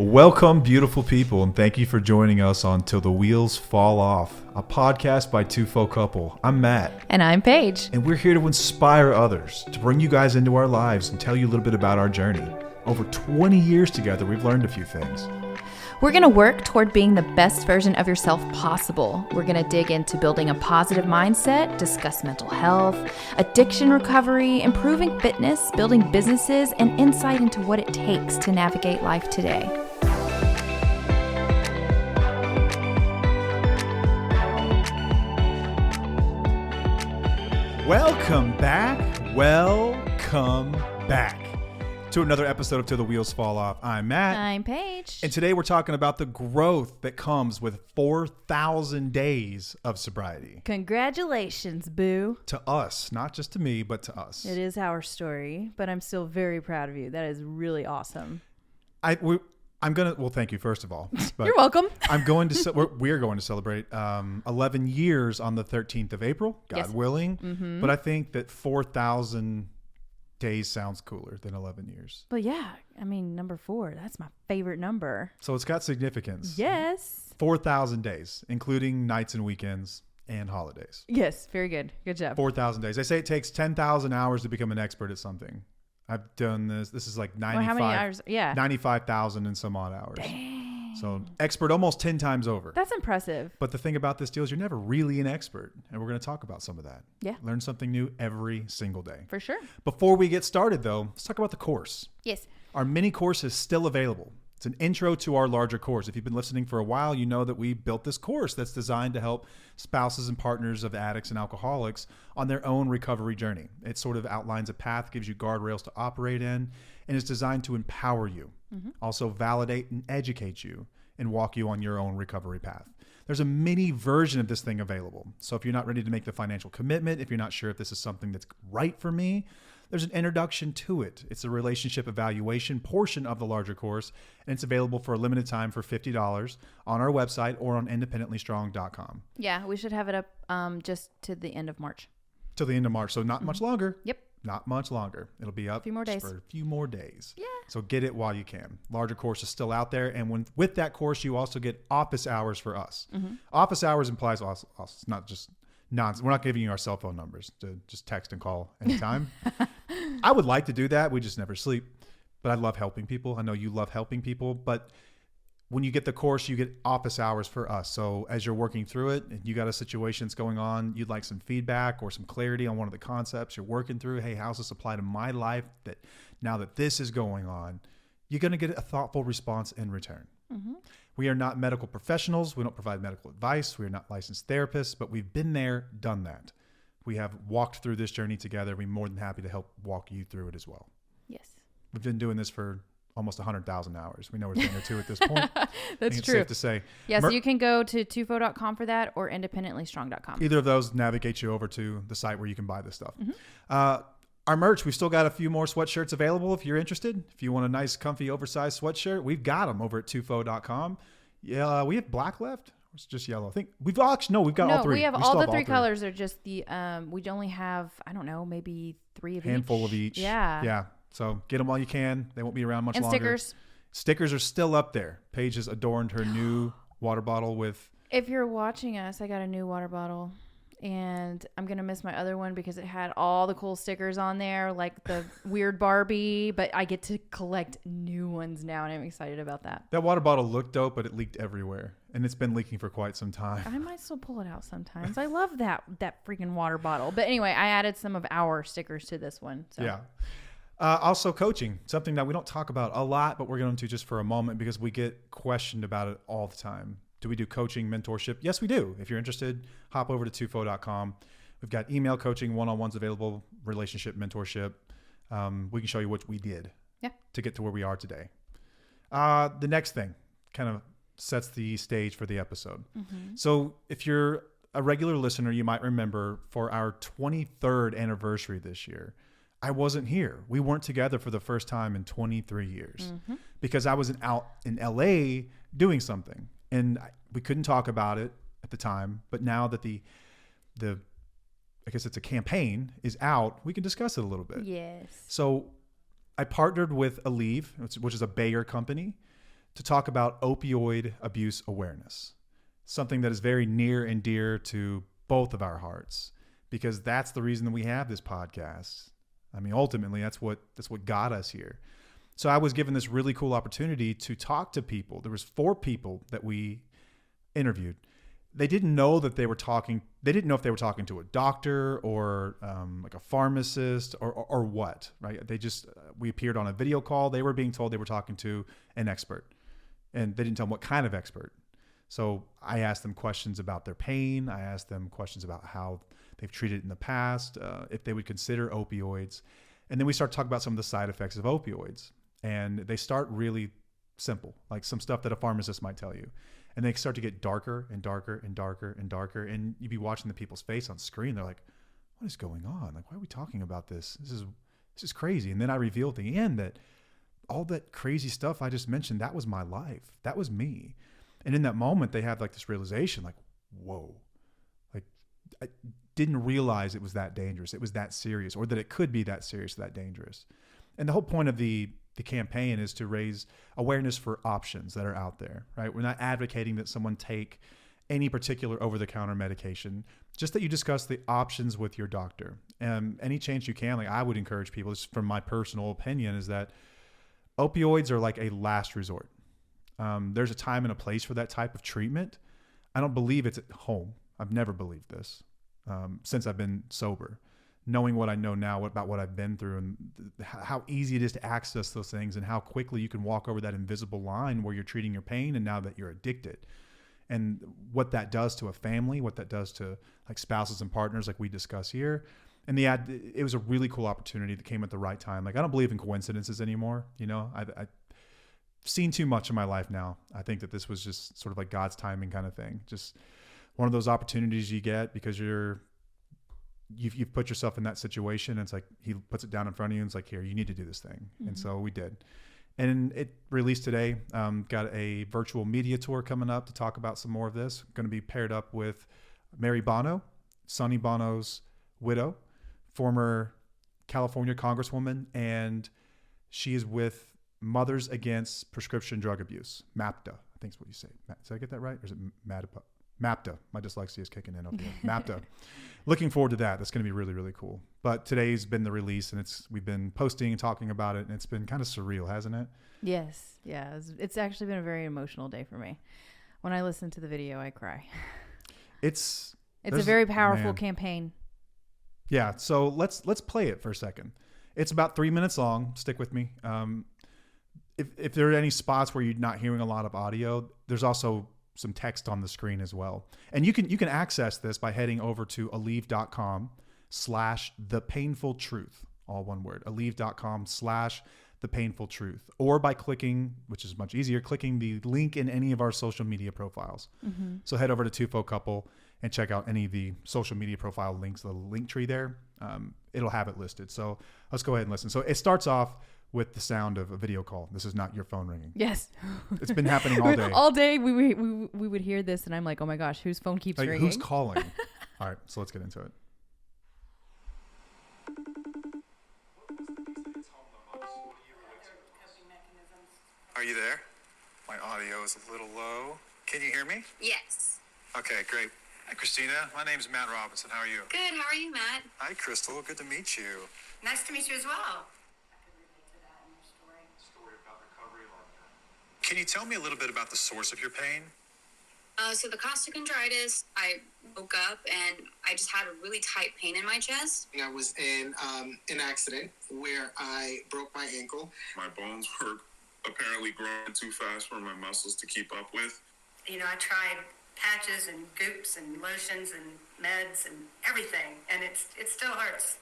Welcome, beautiful people, and thank you for joining us on Till the Wheels Fall Off, a podcast by two folk couple. I'm Matt. And I'm Paige. And we're here to inspire others, to bring you guys into our lives and tell you a little bit about our journey. Over 20 years together, we've learned a few things. We're going to work toward being the best version of yourself possible. We're going to dig into building a positive mindset, discuss mental health, addiction recovery, improving fitness, building businesses, and insight into what it takes to navigate life today. Welcome back to another episode of Till the Wheels Fall Off. I'm Matt. I'm Paige. And today we're talking about the growth that comes with 4,000 days of sobriety. Congratulations, boo. To us, not just to me, but to us. It is our story, but I'm still very proud of you. That is really awesome. Thank you, first of all. But You're welcome. we're going to celebrate 11 years on the 13th of April, God willing. Mm-hmm. But I think that 4,000 days sounds cooler than 11 years. But yeah, I mean, number 4, that's my favorite number. So it's got significance. Yes. 4,000 days, including nights and weekends and holidays. Yes, very good. Good job. 4,000 days. They say it takes 10,000 hours to become an expert at something. I've done this. This is like 95, how many hours? Yeah. 95,000 and some odd hours. Dang. So expert almost 10 times over. That's impressive. But the thing about this deal is you're never really an expert. And we're going to talk about some of that. Yeah. Learn something new every single day. For sure. Before we get started, though, let's talk about the course. Yes. Our mini course is still available. It's an intro to our larger course. If you've been listening for a while, you know that we built this course that's designed to help spouses and partners of addicts and alcoholics on their own recovery journey. It sort of outlines a path, gives you guardrails to operate in, and is designed to empower you, also validate and educate you, and walk you on your own recovery path. There's a mini version of this thing available. So if you're not ready to make the financial commitment, if you're not sure if this is something that's right for me, there's an introduction to it. It's a relationship evaluation portion of the larger course, and it's available for a limited time for $50 on our website or on independentlystrong.com. Yeah, we should have it up just to the end of March. Till the end of March, so not much longer. Yep. Not much longer. It'll be up a few more days. For a few more days. Yeah. So get it while you can. Larger course is still out there, and with that course, you also get office hours for us. Office hours implies us. It's not just nonsense. We're not giving you our cell phone numbers to just text and call anytime. I would like to do that. We just never sleep. But I love helping people. I know you love helping people. But when you get the course, you get office hours for us. So as you're working through it and you got a situation that's going on, you'd like some feedback or some clarity on one of the concepts you're working through. Hey, how's this apply to my life that now that this is going on? You're going to get a thoughtful response in return. We are not medical professionals. We don't provide medical advice. We are not licensed therapists, but we've been there, done that. We have walked through this journey together. We're more than happy to help walk you through it as well. Yes. We've been doing this for almost 100,000 hours. We know a thing or two at this point. That's it's true. safe to say. Yeah, so you can go to tufo.com for that or independentlystrong.com. Either of those navigate you over to the site where you can buy this stuff. Our merch, we've still got a few more sweatshirts available if you're interested. If you want a nice, comfy, oversized sweatshirt, we've got them over at tufo.com. Yeah, we have black left. It's just yellow. I think we've got all three. We have all the three colors. Are just the we only have, I don't know, maybe 3 of each. Handful of each. Yeah. So get them while you can. They won't be around much longer. And stickers. Stickers are still up there. Paige has adorned her new water bottle with. If you're watching us, I got a new water bottle. And I'm going to miss my other one because it had all the cool stickers on there, like the weird Barbie. But I get to collect new ones now, and I'm excited about that. That water bottle looked dope, but it leaked everywhere. And it's been leaking for quite some time. I might still pull it out sometimes. I love that freaking water bottle. But anyway, I added some of our stickers to this one. So. Yeah. Also coaching, something that we don't talk about a lot, but we're going to just for a moment because we get questioned about it all the time. Do we do coaching, mentorship? Yes, we do. If you're interested, hop over to tufo.com. We've got email coaching, one-on-ones available, relationship, mentorship. We can show you what we did to get to where we are today. The next thing kind of sets the stage for the episode. So if you're a regular listener, you might remember for our 23rd anniversary this year, I wasn't here. We weren't together for the first time in 23 years because I was out in LA doing something. And we couldn't talk about it at the time, but now that the I guess it's a campaign is out, we can discuss it a little bit. Yes. So I partnered with Aleve, which is a Bayer company, to talk about opioid abuse awareness, something that is very near and dear to both of our hearts, because that's the reason that we have this podcast. I mean, ultimately, that's what got us here. So I was given this really cool opportunity to talk to people. There was 4 people that we interviewed. They didn't know that they were talking. They didn't know if they were talking to a doctor or like a pharmacist or what, right? They just, we appeared on a video call. They were being told they were talking to an expert, and they didn't tell them what kind of expert. So I asked them questions about their pain. I asked them questions about how they've treated it in the past, if they would consider opioids. And then we start talking about some of the side effects of opioids. And they start really simple, like some stuff that a pharmacist might tell you. And they start to get darker and darker and darker and darker. And you'd be watching the people's face on screen. They're like, what is going on? Like, why are we talking about this? This is crazy. And then I revealed at the end that all that crazy stuff I just mentioned, that was my life. That was me. And in that moment, they have like this realization, like, whoa, like I didn't realize it was that dangerous. It was that serious, or that it could be that serious, that dangerous. And the whole point of the campaign is to raise awareness for options that are out there, right? We're not advocating that someone take any particular over-the-counter medication, just that you discuss the options with your doctor. Any chance you can, like I would encourage people, just from my personal opinion, is that opioids are like a last resort. There's a time and a place for that type of treatment. I don't believe it's at home. I've never believed this since I've been sober. Knowing what I know now about what I've been through and how easy it is to access those things and how quickly you can walk over that invisible line where you're treating your pain and now that you're addicted, and what that does to a family, what that does to like spouses and partners like we discuss here. And it was a really cool opportunity that came at the right time. Like I don't believe in coincidences anymore. You know, I've seen too much in my life now. I think that this was just sort of like God's timing kind of thing. Just one of those opportunities you get because you've put yourself in that situation. And it's like, he puts it down in front of you and it's like, here, you need to do this thing. Mm-hmm. And so we did. And it released today. Got a virtual media tour coming up to talk about some more of this. Going to be paired up with Mary Bono, Sonny Bono's widow, former California Congresswoman. And she is with Mothers Against Prescription Drug Abuse, MAPTA, I think is what you say. Did I get that right? Or is it MAPTA? MAPTA. My dyslexia is kicking in over here. MAPTA. Looking forward to that. That's going to be really, really cool. But today's been the release, and we've been posting and talking about it, and it's been kind of surreal, hasn't it? Yes. Yeah. It's actually been a very emotional day for me. When I listen to the video, I cry. It's a very powerful campaign. Yeah. So let's play it for a second. It's about 3 minutes long. Stick with me. If there are any spots where you're not hearing a lot of audio, there's also some text on the screen as well. And you can access this by heading over to aleve.com/thepainfultruth, all one word, aleve.com/thepainfultruth, or by clicking, which is much easier, clicking the link in any of our social media profiles. Mm-hmm. So head over to Two Folk Couple and check out any of the social media profile links, the link tree there. It'll have it listed. So let's go ahead and listen. So it starts off with the sound of a video call. This is not your phone ringing. Yes. It's been happening all day. All day we would hear this and I'm like, oh my gosh, whose phone keeps ringing? Who's calling? All right, so let's get into it. Are you there? My audio is a little low. Can you hear me? Yes. Okay, great. Hi, Christina. My name's Matt Robinson. How are you? Good. How are you, Matt? Hi, Crystal. Good to meet you. Nice to meet you as well. Can you tell me a little bit about the source of your pain? So the costochondritis, I woke up and I just had a really tight pain in my chest. I was in an accident where I broke my ankle. My bones were apparently growing too fast for my muscles to keep up with. You know, I tried patches and goops and lotions and meds and everything, and it still hurts.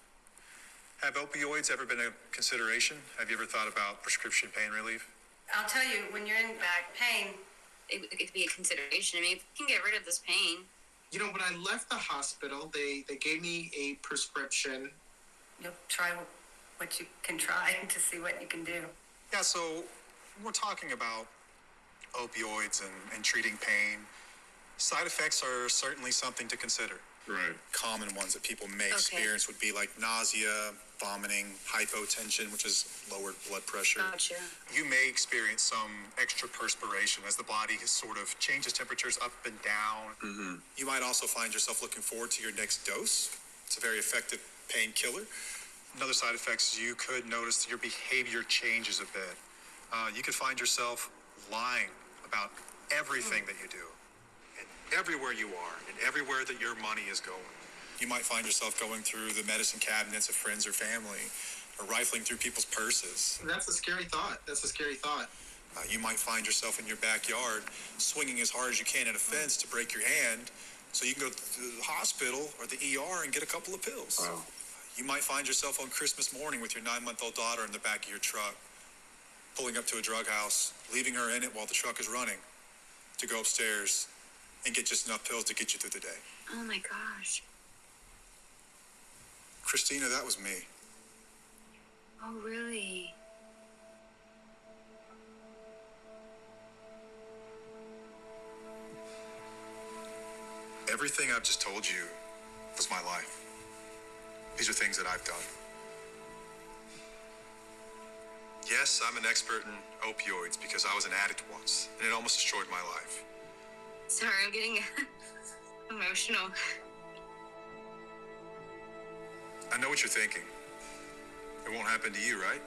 Have opioids ever been a consideration? Have you ever thought about prescription pain relief? I'll tell you, when you're in back pain, it could be a consideration. I mean, if you can get rid of this pain. You know, when I left the hospital, they gave me a prescription. You'll try what you can try to see what you can do. Yeah, so we're talking about opioids and treating pain. Side effects are certainly something to consider. Right. Common ones that people may experience would be like nausea, vomiting, hypotension, which is lowered blood pressure. Gotcha. You may experience some extra perspiration as the body sort of changes temperatures up and down. You might also find yourself looking forward to your next dose. It's a very effective painkiller. Another side effect is you could notice that your behavior changes a bit. You could find yourself lying about everything that you do, and everywhere you are, and everywhere that your money is going. You might find yourself going through the medicine cabinets of friends or family, or rifling through people's purses. That's a scary thought. You might find yourself in your backyard swinging as hard as you can at a fence to break your hand so you can go to the hospital or the ER and get a couple of pills. Wow. You might find yourself on Christmas morning with your 9-month-old daughter in the back of your truck, pulling up to a drug house, leaving her in it while the truck is running to go upstairs and get just enough pills to get you through the day. Oh my gosh. Christina, that was me. Oh, really? Everything I've just told you was my life. These are things that I've done. Yes, I'm an expert in opioids because I was an addict once, and it almost destroyed my life. Sorry, I'm getting emotional. I know what you're thinking. It won't happen to you, right?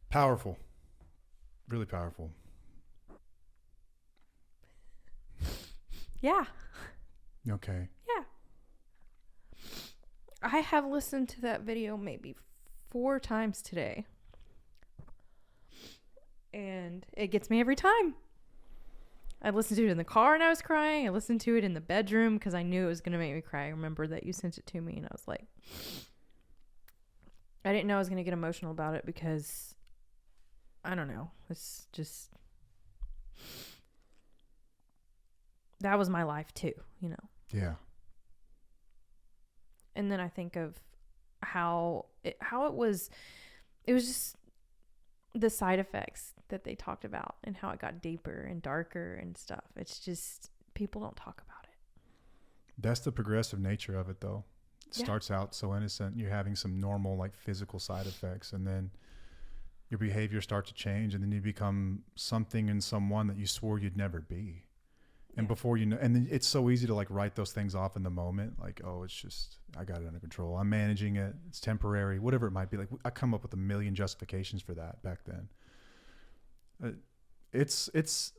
Powerful. Really powerful. Yeah. Okay. Yeah. I have listened to that video maybe 4 times today. And it gets me every time. I listened to it in the car and I was crying. I listened to it in the bedroom because I knew it was going to make me cry. I remember that you sent it to me and I was like, I didn't know I was going to get emotional about it because, I don't know. It's just, that was my life too, you know? Yeah. And then I think of how it was just the side effects that they talked about and how it got deeper and darker and stuff. It's just, people don't talk about it. That's the progressive nature of it, though. It Yeah. starts out so innocent. You're having some normal, like, physical side effects, and then your behavior starts to change, and then you become something and someone that you swore you'd never be. And before you know, and then it's so easy to, like, write those things off in the moment. Like, oh, it's just, I got it under control. I'm managing it. It's temporary, whatever it might be. Like, I come up with a million justifications for that back then. It's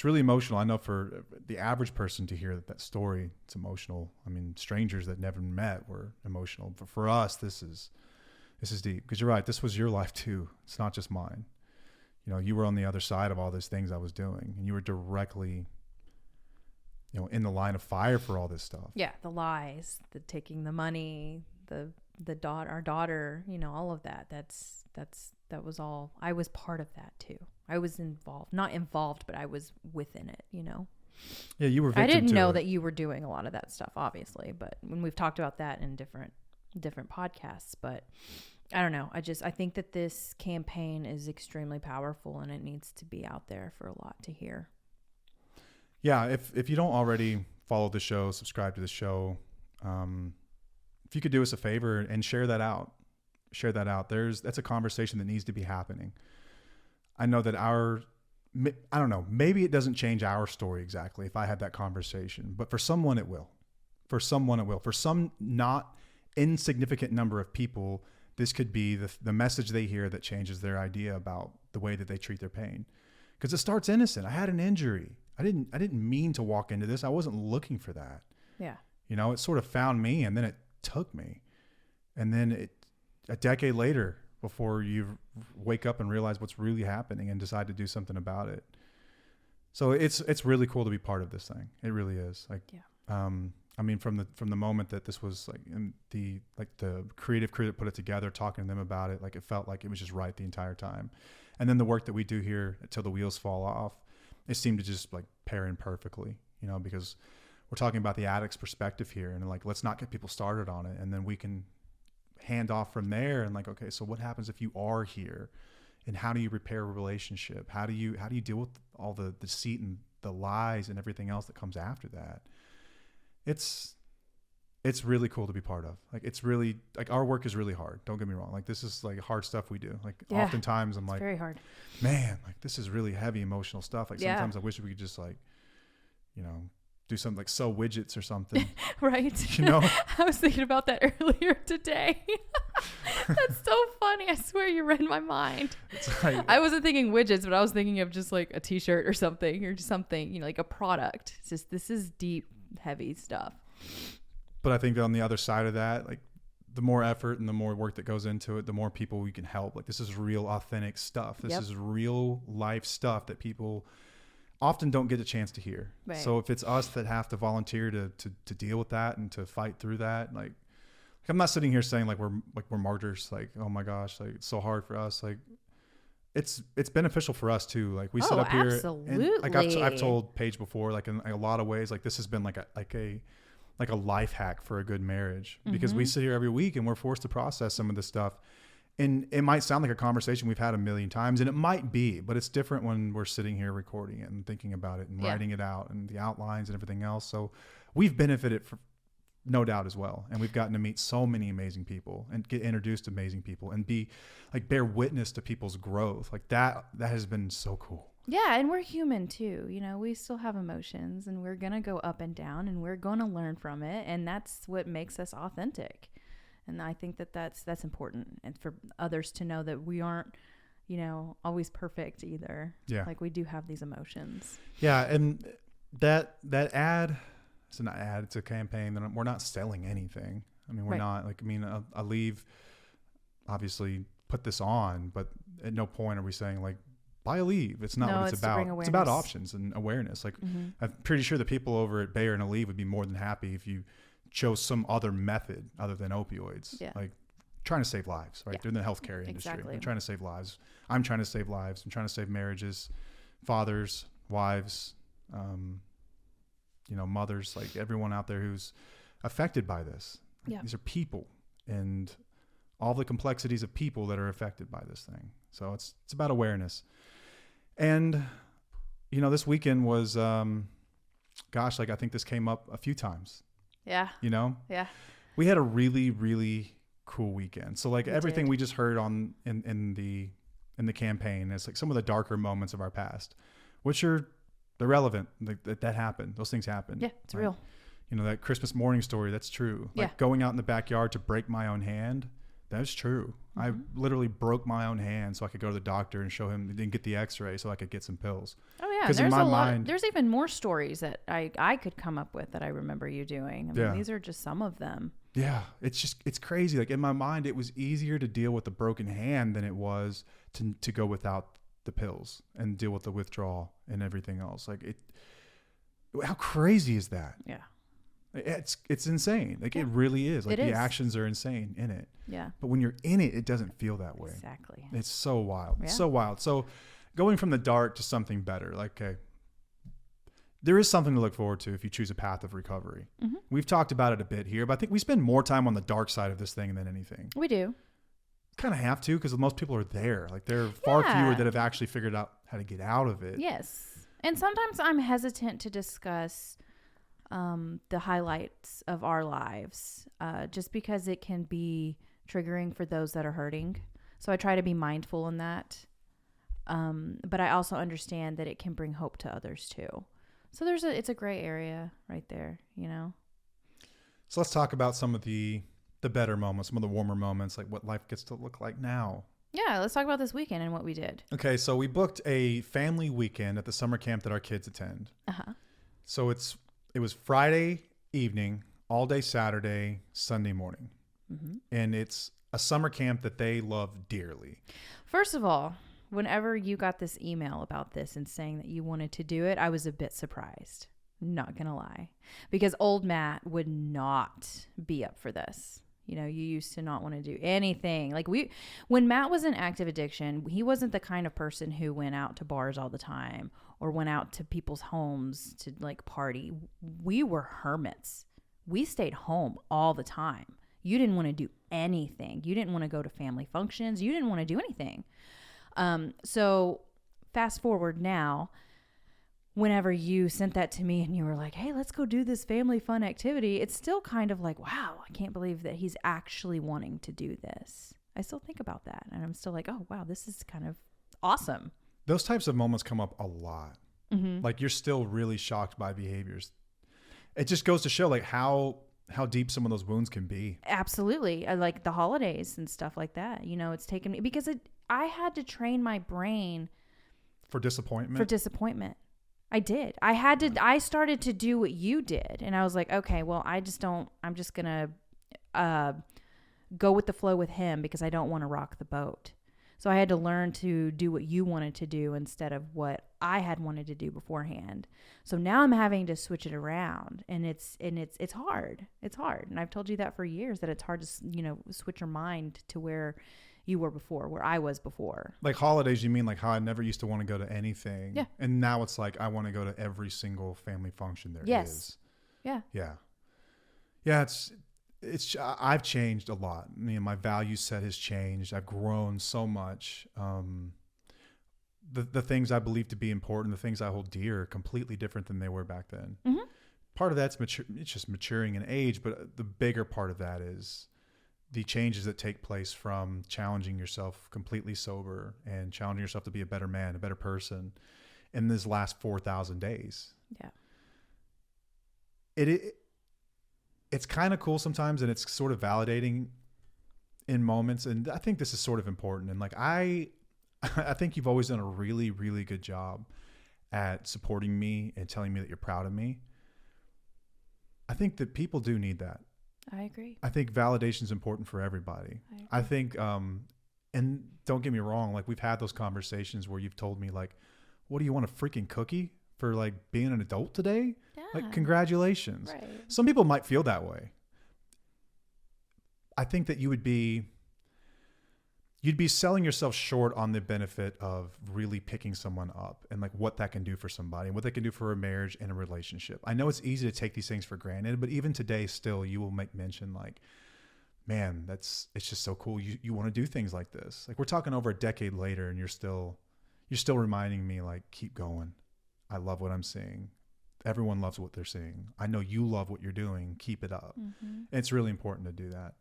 really emotional. I know for the average person to hear that story, it's emotional. I mean, strangers that never met were emotional. But for us, this is deep, because you're right. This was your life too. It's not just mine. You know, you were on the other side of all these things I was doing, and you were directly, you know, in the line of fire for all this stuff. Yeah. The lies, the taking the money, our daughter, you know, all of that. That was all. I was part of that too. I was not involved, but I was within it, you know? Yeah. You were victim I didn't to know it. that you were doing a lot of that stuff, obviously, but when we've talked about that in different podcasts, but I don't know. I think that this campaign is extremely powerful and it needs to be out there for a lot to hear. Yeah. If you don't already follow the show, subscribe to the show, if you could do us a favor and share that out. That's a conversation that needs to be happening. I know that I don't know, maybe it doesn't change our story exactly if I had that conversation, but for someone it will. For some not insignificant number of people, this could be the message they hear that changes their idea about the way that they treat their pain. Because it starts innocent. I had an injury. I didn't mean to walk into this. I wasn't looking for that. Yeah. You know, it sort of found me and then it took me. And then a decade later, before you wake up and realize what's really happening and decide to do something about it. So it's really cool to be part of this thing. It really is. Like, Yeah. I mean, from the moment that this was like the creative crew that put it together, talking to them about it, like it felt like it was just right the entire time. And then the work that we do here until the wheels fall off, it seemed to just like pair in perfectly, you know, because we're talking about the addict's perspective here, and like, let's not get people started on it. And then we can hand off from there and like, okay, so what happens if you are here, and how do you repair a relationship? How do you deal with all the deceit and the lies and everything else that comes after that. It's really cool to be part of. Like, it's really, like, our work is really hard. Don't get me wrong. Like, this is like hard stuff we do. Like, oftentimes I'm like, very hard. Man, like, this is really heavy emotional stuff. Like, sometimes I wish we could just, like, you know, do something like sell widgets or something. Right. You know? I was thinking about that earlier today. That's so funny. I swear you read my mind. It's like, I wasn't thinking widgets, but I was thinking of just like a t-shirt or something, or just something, you know, like a product. It's just, this is deep, heavy stuff. but I think that on the other side of that, like, the more effort and the more work that goes into it, the more people we can help. Like, this is real, authentic stuff. This is real life stuff that people often don't get a chance to hear. Right. So if it's us that have to volunteer to deal with that and to fight through that, like I'm not sitting here saying like we're martyrs, like, oh my gosh, like, it's so hard for us. Like, it's beneficial for us too. Like, we sit up here absolutely. and, like, I've told Paige before, like, in a lot of ways, like, this has been like a life hack for a good marriage, because we sit here every week and we're forced to process some of this stuff. And it might sound like a conversation we've had a million times, and it might be, but it's different when we're sitting here recording it and thinking about it and writing it out and the outlines and everything else. So we've benefited for no doubt as well. And we've gotten to meet so many amazing people and get introduced to amazing people and be like, bear witness to people's growth. Like, that has been so cool. Yeah, and we're human too. You know, we still have emotions, and we're going to go up and down, and we're going to learn from it. And that's what makes us authentic. And I think that that's important, and for others to know that we aren't, you know, always perfect either. Yeah. Like, we do have these emotions. Yeah. And that ad, it's an ad, it's a campaign that we're not selling anything. I mean, we're not, like, I mean, Aleve obviously put this on, but at no point are we saying, like, buy Aleve. It's not what it's about. It's about options and awareness. Like, I'm pretty sure the people over at Bayer and Aleve would be more than happy if you chose some other method other than opioids. Yeah. Like, trying to save lives, right? Yeah. They're in the healthcare industry. Exactly. They're trying to save lives. I'm trying to save lives. I'm trying to save marriages, fathers, wives, you know, mothers, like, everyone out there who's affected by this. Like, these are people, and all the complexities of people that are affected by this thing. So it's about awareness. And, you know, this weekend was, gosh, like, I think this came up a few times. Yeah. You know? Yeah. We had a really, really cool weekend. So, like, everything did. we just heard in the campaign is like some of the darker moments of our past, which are irrelevant. Like, that happened. Those things happened. Yeah, it's like, real. You know, that Christmas morning story, that's true. Like, going out in the backyard to break my own hand, that's true. I literally broke my own hand so I could go to the doctor and show him, didn't get the x-ray so I could get some pills. Oh yeah, Because in my mind, there's even more stories that I could come up with that I rember you doing. I mean, these are just some of them. Yeah, it's crazy. Like, in my mind, it was easier to deal with the broken hand than it was to go without the pills and deal with the withdrawal and everything else. Like, how crazy is that? Yeah. It's insane. Like, it really is. Like, the actions are insane in it. Yeah. But when you're in it, it doesn't feel that way. Exactly. It's so wild. Yeah. It's so wild. So going from the dark to something better, like, okay, there is something to look forward to if you choose a path of recovery. We've talked about it a bit here, but I think we spend more time on the dark side of this thing than anything. We do. Kind of have to, because most people are there. Like, there are far fewer that have actually figured out how to get out of it. Yes. And sometimes I'm hesitant to discuss the highlights of our lives, just because it can be triggering for those that are hurting. So I try to be mindful in that. But I also understand that it can bring hope to others too. So it's a gray area right there, you know? So let's talk about some of the better moments, some of the warmer moments, like what life gets to look like now. Yeah, let's talk about this weekend and what we did. Okay, so we booked a family weekend at the summer camp that our kids attend. So it was Friday evening, all day Saturday, Sunday morning. And it's a summer camp that they love dearly. First of all, whenever you got this email about this and saying that you wanted to do it, I was a bit surprised. Not going to lie. Because old Matt would not be up for this. You know, you used to not want to do anything. Like, when Matt was in active addiction, he wasn't the kind of person who went out to bars all the time or went out to people's homes to, like, party. We were hermits. We stayed home all the time. You didn't want to do anything. You didn't want to go to family functions. You didn't want to do anything. So fast forward now, whenever you sent that to me and you were like, hey, let's go do this family fun activity, it's still kind of like, wow, I can't believe that he's actually wanting to do this. I still think about that. And I'm still like, oh, wow, this is kind of awesome. Those types of moments come up a lot. Mm-hmm. Like you're still really shocked by behaviors. It just goes to show like how deep some of those wounds can be. Absolutely. I like the holidays and stuff like that. You know, it's taken me because I had to train my brain For disappointment. I did. I started to do what you did. And I was like, okay, well, I'm just going to go with the flow with him because I don't want to rock the boat. So I had to learn to do what you wanted to do instead of what I had wanted to do beforehand. So now I'm having to switch it around, and it's hard. It's hard. And I've told you that for years, that it's hard to, switch your mind to where you were before, where I was before. Like holidays, you mean like how I never used to want to go to anything. Yeah. And now it's like I want to go to every single family function there is. Yeah. Yeah. Yeah, I've changed a lot. My value set has changed. I've grown so much. The things I believe to be important, the things I hold dear, are completely different than they were back then. Mm-hmm. Part of that's it's just maturing in age, but the bigger part of that is the changes that take place from challenging yourself completely sober and challenging yourself to be a better man, a better person in this last 4,000 days. Yeah. It's kind of cool sometimes, and it's sort of validating in moments. And I think this is sort of important. And like, I think you've always done a really, really good job at supporting me and telling me that you're proud of me. I think that people do need that. I agree. I think validation is important for everybody. I think, and don't get me wrong, like we've had those conversations where you've told me like, what do you want, a freaking cookie for like being an adult today? Yeah. Like, congratulations. Right. Some people might feel that way. I think that you'd be selling yourself short on the benefit of really picking someone up and like what that can do for somebody and what they can do for a marriage and a relationship. I know it's easy to take these things for granted, but even today still you will make mention like, man, it's just so cool. You want to do things like this. Like we're talking over a decade later and you're still reminding me like, keep going. I love what I'm seeing. Everyone loves what they're seeing. I know you love what you're doing. Keep it up. Mm-hmm. And it's really important to do that.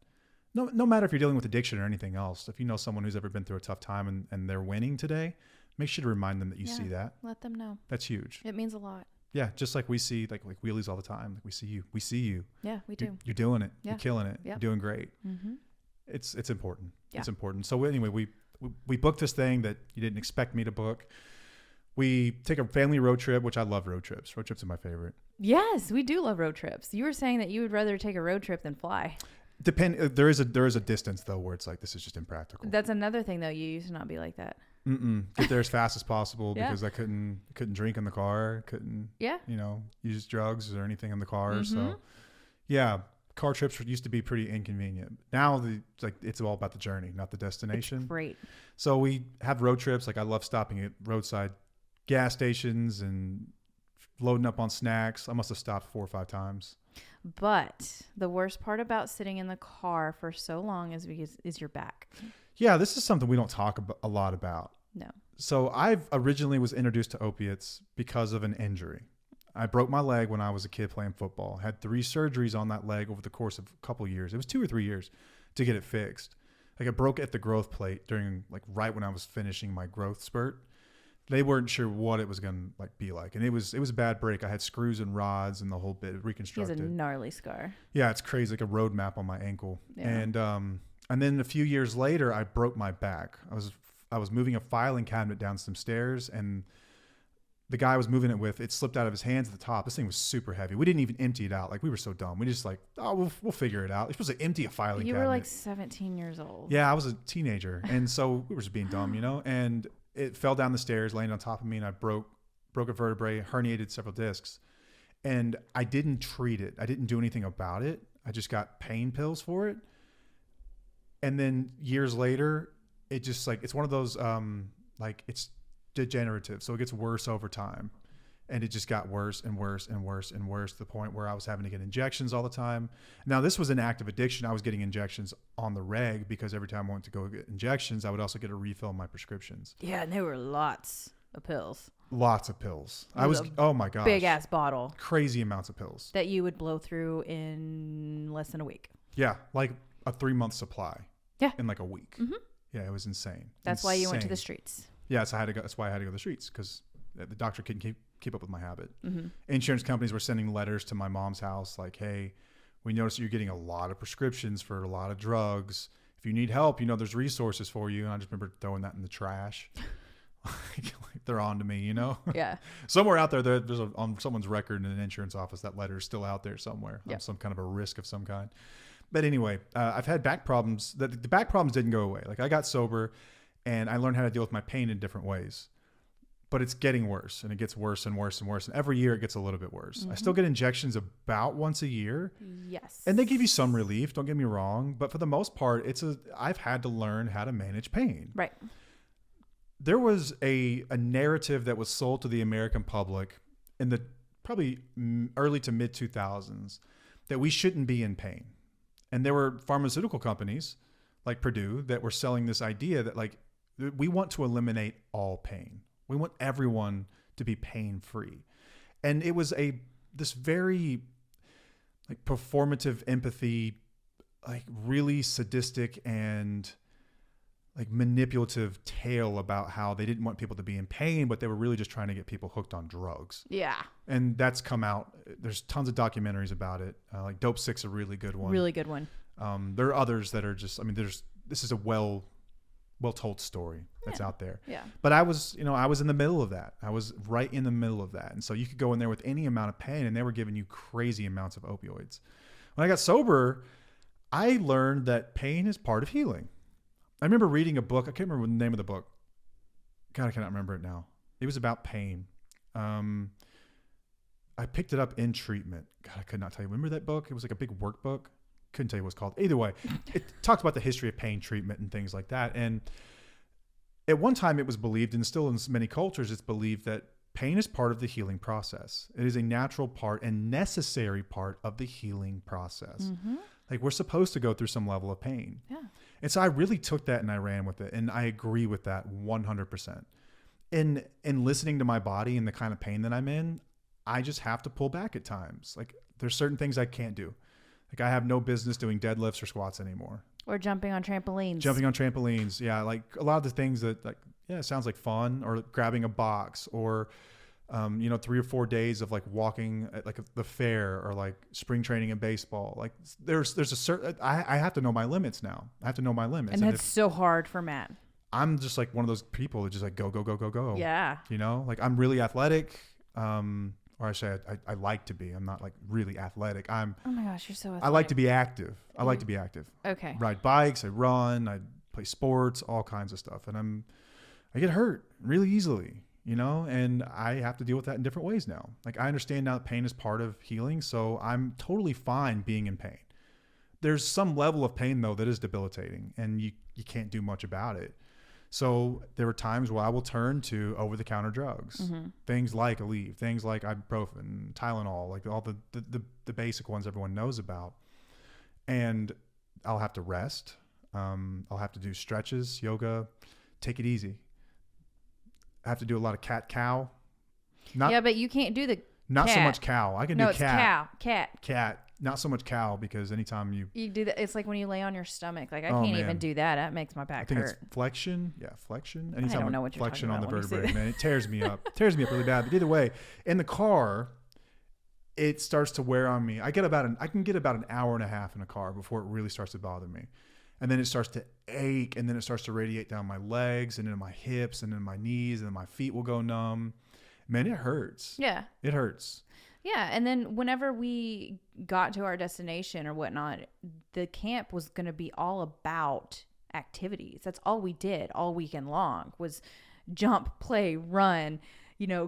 No matter if you're dealing with addiction or anything else, if you know someone who's ever been through a tough time and they're winning today, make sure to remind them that you see that. Let them know. That's huge. It means a lot. Yeah, just like we see like wheelies all the time. Like we see you. Yeah, we do. You're doing it. Yeah. You're killing it. Yep. You're doing great. Mm-hmm. It's important. Yeah. It's important. So anyway, we booked this thing that you didn't expect me to book. We take a family road trip, which I love road trips. Road trips are my favorite. Yes, we do love road trips. You were saying that you would rather take a road trip than fly. There is a distance though where it's like this is just impractical. That's another thing though. You used to not be like that. Get there as fast as possible Yeah. because I couldn't drink in the car, couldn't use drugs or anything in the car. Mm-hmm. So yeah, car trips used to be pretty inconvenient. Now it's all about the journey, not the destination. It's great. So we have road trips. Like I love stopping at roadside gas stations and loading up on snacks. I must have stopped 4 or 5 times. But the worst part about sitting in the car for so long is your back. Yeah, this is something we don't talk a lot about. No. So I originally was introduced to opiates because of an injury. I broke my leg when I was a kid playing football. Had 3 surgeries on that leg over the course of a couple of years. It was 2 or 3 years to get it fixed. Like it broke at the growth plate during right when I was finishing my growth spurt. They weren't sure what it was going to be like. And it was a bad break. I had screws and rods and the whole bit reconstructed. He has a gnarly scar. Yeah, it's crazy, like a road map on my ankle. Yeah. And then a few years later, I broke my back. I was moving a filing cabinet down some stairs, and the guy I was moving it with, it slipped out of his hands at the top. This thing was super heavy. We didn't even empty it out. Like we were so dumb. We just we'll figure it out. You're supposed to empty a filing cabinet. You were like 17 years old. Yeah, I was a teenager, and so we were just being dumb, and it fell down the stairs, landed on top of me, and I broke a vertebrae, herniated several discs. And I didn't treat it. I didn't do anything about it. I just got pain pills for it. And then years later, it just it's one of those, it's degenerative. So it gets worse over time. And it just got worse and worse and worse and worse to the point where I was having to get injections all the time. Now, this was an active addiction. I was getting injections on the reg because every time I went to go get injections, I would also get a refill on my prescriptions. Yeah, and there were lots of pills. Lots of pills. It was Oh my gosh. Big ass bottle Crazy amounts of pills. that you would blow through in less than a week. Yeah. Like a 3-month supply. Yeah. In like a week. Mm-hmm. Yeah. It was insane. That's why you went to the Insane. streets. Yeah. So that's why I had to go to the streets because the doctor couldn't keep up with my habit. Mm-hmm. Insurance companies were sending letters to my mom's house like, hey, we noticed that you're getting a lot of prescriptions for a lot of drugs. If you need help, there's resources for you. And I just remember throwing that in the trash. like they're on to me, Yeah. Somewhere out there's on someone's record in an insurance office, that letter is still out there somewhere. Yep. On some kind of a risk of some kind. But anyway, I've had back problems. The back problems didn't go away. Like I got sober and I learned how to deal with my pain in different ways. But it's getting worse, and it gets worse and worse and worse. And every year it gets a little bit worse. Mm-hmm. I still get injections about once a year. Yes. And they give you some relief, don't get me wrong. But for the most part, I've had to learn how to manage pain. Right. There was a narrative that was sold to the American public in the probably early to mid 2000s that we shouldn't be in pain. And there were pharmaceutical companies like Purdue that were selling this idea that like, we want to eliminate all pain. We want everyone to be pain free. And it was this very like performative empathy, like really sadistic and like manipulative tale about how they didn't want people to be in pain, but they were really just trying to get people hooked on drugs. Yeah. And that's come out. There's tons of documentaries about it. Like Dope Sick's a really good one. Really good one. There are others that are just, this is a well-told story that's out there. Yeah. But I was in the middle of that. I was right in the middle of that. And so you could go in there with any amount of pain and they were giving you crazy amounts of opioids. When I got sober, I learned that pain is part of healing. I remember reading a book. I can't remember the name of the book. God, I cannot remember it now. It was about pain. I picked it up in treatment. God, I could not tell you. Remember that book? It was like a big workbook. Couldn't tell you what it's called. Either way, it talked about the history of pain treatment and things like that. And at one time it was believed, and still in many cultures, it's believed that pain is part of the healing process. It is a natural part and necessary part of the healing process. Mm-hmm. Like we're supposed to go through some level of pain. Yeah. And so I really took that and I ran with it. And I agree with that 100%. In listening to my body and the kind of pain that I'm in, I just have to pull back at times. Like there's certain things I can't do. Like I have no business doing deadlifts or squats anymore. Or jumping on trampolines. Yeah. Like a lot of the things that like, yeah, it sounds like fun, or grabbing a box, or, 3 or 4 days of like walking at like the fair, or like spring training in baseball. Like there's a certain, I have to know my limits now. I have to know my limits. And that's so hard for Matt. I'm just like one of those people that just like go, go, go, go, go. Yeah. Like I'm really athletic. Or I say I like to be. I'm not like really athletic. Oh my gosh, you're so athletic. I like to be active. I like to be active. Okay. Ride bikes, I run, I play sports, all kinds of stuff. And I get hurt really easily, and I have to deal with that in different ways now. Like I understand now that pain is part of healing, so I'm totally fine being in pain. There's some level of pain though that is debilitating, and you can't do much about it. So there were times where I will turn to over-the-counter drugs, mm-hmm. things like Aleve, things like ibuprofen, Tylenol, like all the basic ones everyone knows about. And I'll have to rest. I'll have to do stretches, yoga, take it easy. I have to do a lot of cat-cow. Yeah, but you can't do the Not cat. so much cow. I can do cat. Cat. Not so much cow, because anytime you do that, it's like when you lay on your stomach. Like I Oh, can't man. even do that. That makes my back I think hurt. it's flexion. Yeah, flexion. I don't know what you're flexion talking on the about when you say vertebrae, that. man. It tears me up. Tears me up really bad. But either way, in the car, it starts to wear on me. I can get about an hour and a half in a car before it really starts to bother me. And then it starts to ache, and then it starts to radiate down my legs and into my hips and into my knees, and then my feet will go numb. Man, it hurts. Yeah. It hurts. Yeah, and then whenever we got to our destination or whatnot, the camp was going to be all about activities. That's all we did all weekend long was jump, play, run,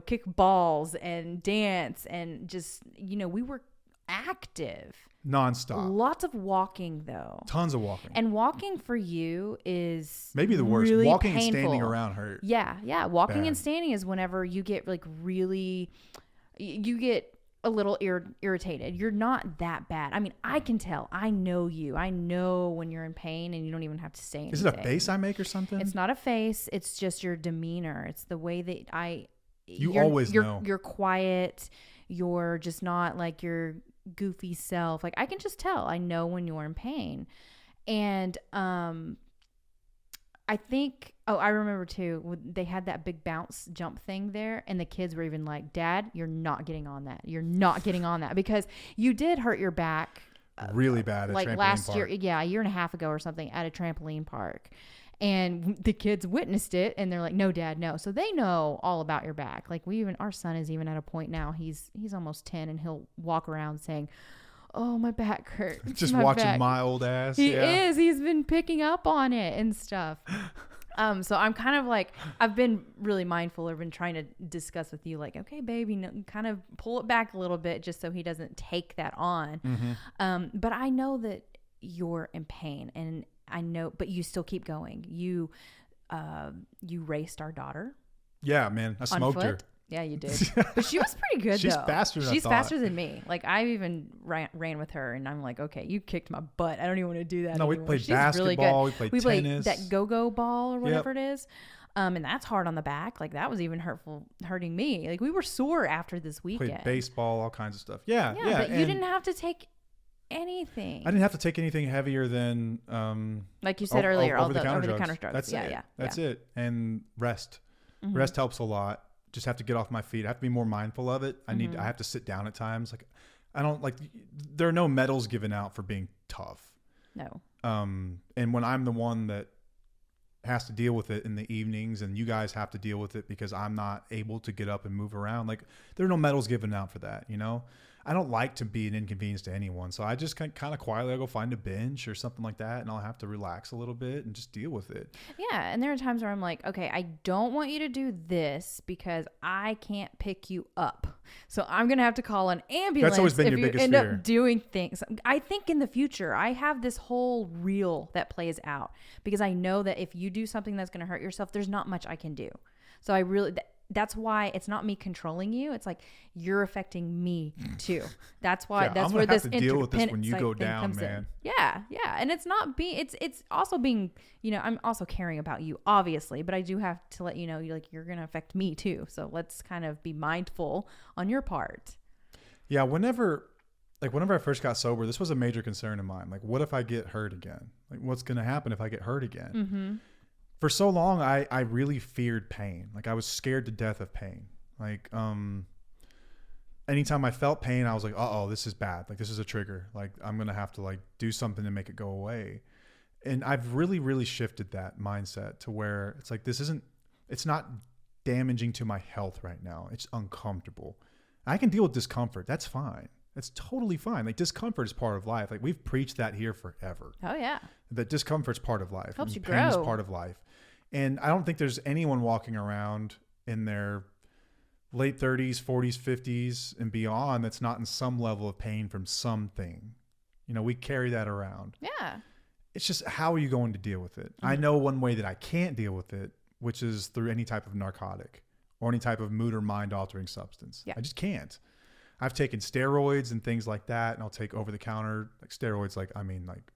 kick balls and dance, and just, we were active. Nonstop. Lots of walking though. Tons of walking. And walking for you is maybe the worst. Really Walking painful. and standing around hurt. Yeah. Walking Bad. and standing is whenever you get like really, you get a little irritated. You're not that bad. I mean, I can tell. I know you. I know when you're in pain, and you don't even have to say anything. Is it a face I make or something? It's not a face. It's just your demeanor. It's the way that You always know. You're quiet. You're just not like your goofy self. Like, I can just tell. I know when you're in pain. And I think, I remember too, they had that big bounce jump thing there, and the kids were even like, Dad, you're not getting on that. You're not getting on that, because you did hurt your back really bad at like trampoline last park. year. Yeah, a year and a half ago or something at a trampoline park. And the kids witnessed it, and they're like, no, Dad, no. So they know all about your back. Like, our son is even at a point now, he's almost 10, and he'll walk around saying, oh, my back hurts. Just watching my old ass. He is. He's been picking up on it and stuff. So I'm kind of like, I've been really mindful. I've been trying to discuss with you, like, okay, baby, kind of pull it back a little bit just so he doesn't take that on. Mm-hmm. But I know that you're in pain, and I know, but you still keep going. You raced our daughter. Yeah, man. I smoked her. Yeah, you did. But she was pretty good, She's though. faster than I She's thought. faster than me. Like, I even ran with her, and I'm like, okay, you kicked my butt. I don't even want to do that No, we anymore. played She's really basketball. good. We played tennis. That go-go ball or whatever it is. And that's hard on the back. Like, that was even hurting me. Like, we were sore after this weekend. Played baseball, all kinds of stuff. Yeah. But you didn't have to take anything. I didn't have to take anything heavier than like you said earlier, all the over-the-counter over-the-counter drugs. That's it. Yeah. That's it. And rest. Mm-hmm. Rest helps a lot. Just have to get off my feet. I have to be more mindful of it. I have to sit down at times. Like, I don't like, there are no medals given out for being tough. No. And when I'm the one that has to deal with it in the evenings, and you guys have to deal with it because I'm not able to get up and move around, like, there are no medals given out for that. I don't like to be an inconvenience to anyone. So I just kind of quietly, I'll go find a bench or something like that, and I'll have to relax a little bit and just deal with it. Yeah. And there are times where I'm like, okay, I don't want you to do this because I can't pick you up. So I'm going to have to call an ambulance. That's always been your if you biggest end fear. up doing things. I think in the future, I have this whole reel that plays out, because I know that if you do something that's going to hurt yourself, there's not much I can do. So I really... That's why it's not me controlling you. It's like, you're affecting me too. That's why. That's where this have to deal with this when you go down, man. Yeah, and it's not being. It's also being. I'm also caring about you, obviously, but I do have to let you know, you're gonna affect me too. So let's kind of be mindful on your part. Yeah. Whenever I first got sober, this was a major concern of mine. Like, what if I get hurt again? Like, what's gonna happen if I get hurt again? Mm-hmm. For so long, I really feared pain. Like, I was scared to death of pain. Like, anytime I felt pain, I was like, uh-oh, this is bad. Like, this is a trigger. Like, I'm going to have to, like, do something to make it go away. And I've really, really shifted that mindset to where it's like, it's not damaging to my health right now. It's uncomfortable. I can deal with discomfort. That's fine. That's totally fine. Like, discomfort is part of life. Like, we've preached that here forever. Oh, yeah. That discomfort's part of life. Helps you pain grow. is part of life. And I don't think there's anyone walking around in their late 30s, 40s, 50s, and beyond that's not in some level of pain from something. We carry that around. Yeah. It's just, how are you going to deal with it? Mm-hmm. I know one way that I can't deal with it, which is through any type of narcotic or any type of mood or mind altering substance. Yeah. I just can't. I've taken steroids and things like that, and I'll take over-the-counter steroids, like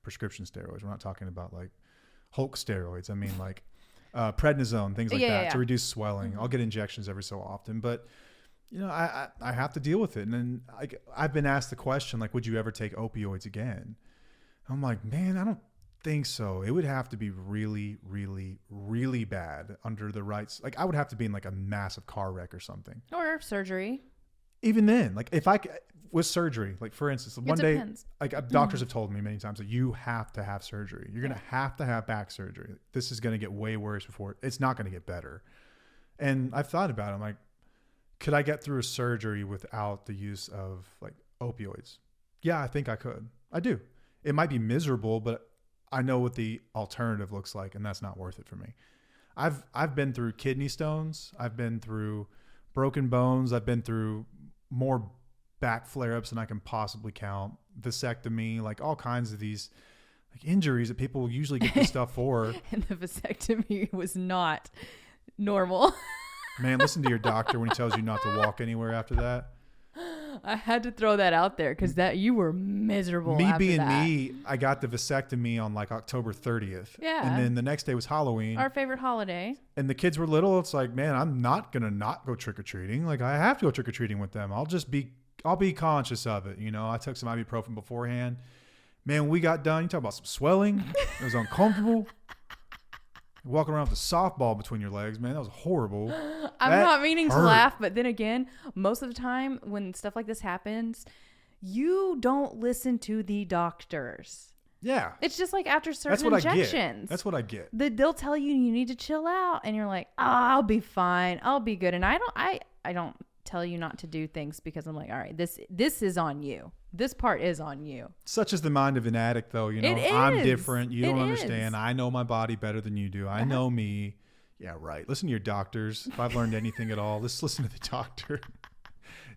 prescription steroids. We're not talking about like Hulk steroids. I mean like prednisone, things like that to reduce swelling. Mm-hmm. I'll get injections every so often, but I have to deal with it. And then I've been asked the question, like, would you ever take opioids again? I'm like, man, I don't think so. It would have to be really, really, really bad under the rights. Like, I would have to be in like a massive car wreck or something. Or surgery. Even then, like, if with surgery, like, for instance, one day, like, doctors have told me many times that you have to have surgery. You're going to have back surgery. This is going to get way worse before it's not going to get better. And I've thought about it. I'm like, could I get through a surgery without the use of like opioids? Yeah, I think I could. I do. It might be miserable, but I know what the alternative looks like, and that's not worth it for me. I've been through kidney stones. I've been through broken bones. I've been through more back flare-ups than I can possibly count, vasectomy, like all kinds of these like injuries that people usually get this stuff for. And the vasectomy was not normal. Man, listen to your doctor when he tells you not to walk anywhere after that. I had to throw that out there because that you were miserable. Me after being that. me, I got the vasectomy on like October 30th. Yeah. And then the next day was Halloween. Our favorite holiday. And the kids were little. It's like, man, I'm not going to not go trick-or-treating. Like, I have to go trick-or-treating with them. I'll be conscious of it. You know, I took some ibuprofen beforehand. Man, when we got done, you talk about some swelling. It was uncomfortable. Walking around with a softball between your legs, man, that was horrible. I'm That not meaning to hurt. laugh, but then again, most of the time when stuff like this happens, you don't listen to the doctors. Yeah. It's just like after certain That's what I injections. get. That's what I get. They'll tell you need to chill out, and you're like, oh, I'll be fine. I'll be good. And I don't tell you not to do things because I'm like, all right, this is on you. This part is on you. Such is the mind of an addict, though. You know, It I'm is. different. You It don't is. understand. I know my body better than you do. I know me. Yeah, right. Listen to your doctors. If I've learned anything at all, just listen to the doctor.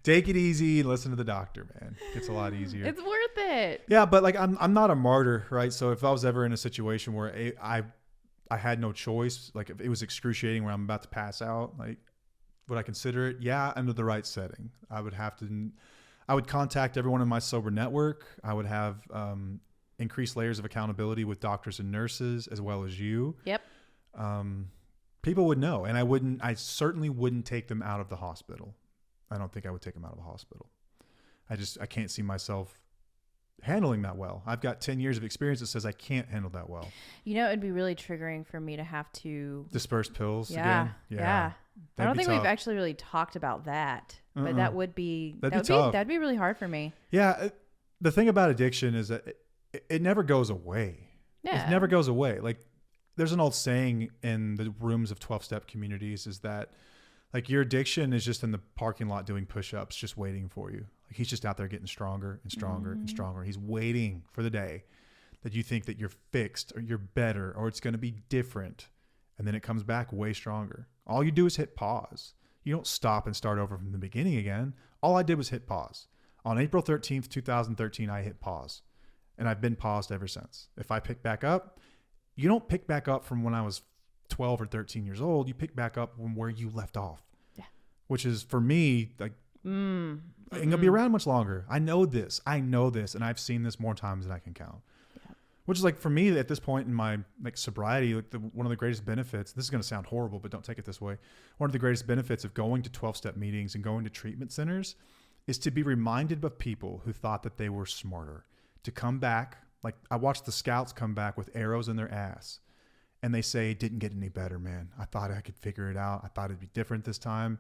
Take it easy and listen to the doctor, man. It's a lot easier. It's worth it. Yeah, but like I'm not a martyr, right? So if I was ever in a situation where I had no choice, like if it was excruciating where I'm about to pass out, like would I consider it? Yeah, under the right setting. I would contact everyone in my sober network. I would have increased layers of accountability with doctors and nurses as well as you. Yep. People would know, and I certainly wouldn't take them out of the hospital. I don't think I would take them out of the hospital. I can't see myself handling that well. I've got 10 years of experience that says I can't handle that well. You know, it'd be really triggering for me to have to Disperse pills Yeah. again. Yeah. That'd I don't be think tough. we've actually really talked about that, but that would be tough. that'd be really hard for me. Yeah. The thing about addiction is that it never goes away. Yeah. It never goes away. Like there's an old saying in the rooms of 12-step communities is that like your addiction is just in the parking lot doing push-ups, just waiting for you. Like he's just out there getting stronger and stronger and stronger. He's waiting for the day that you think that you're fixed or you're better or it's going to be different. And then it comes back way stronger. All you do is hit pause. You don't stop and start over from the beginning again. All I did was hit pause. On April 13th, 2013, I hit pause. And I've been paused ever since. If I pick back up, you don't pick back up from when I was 12 or 13 years old. You pick back up from where you left off. Yeah. Which is, for me, like, ain't going to be around much longer. I know this. And I've seen this more times than I can count. Which is like for me at this point in my like sobriety, like one of the greatest benefits, this is going to sound horrible, but don't take it this way. One of the greatest benefits of going to 12-step meetings and going to treatment centers is to be reminded of people who thought that they were smarter, to come back. Like I watched the scouts come back with arrows in their ass and they say, it didn't get any better, man. I thought I could figure it out. I thought it'd be different this time.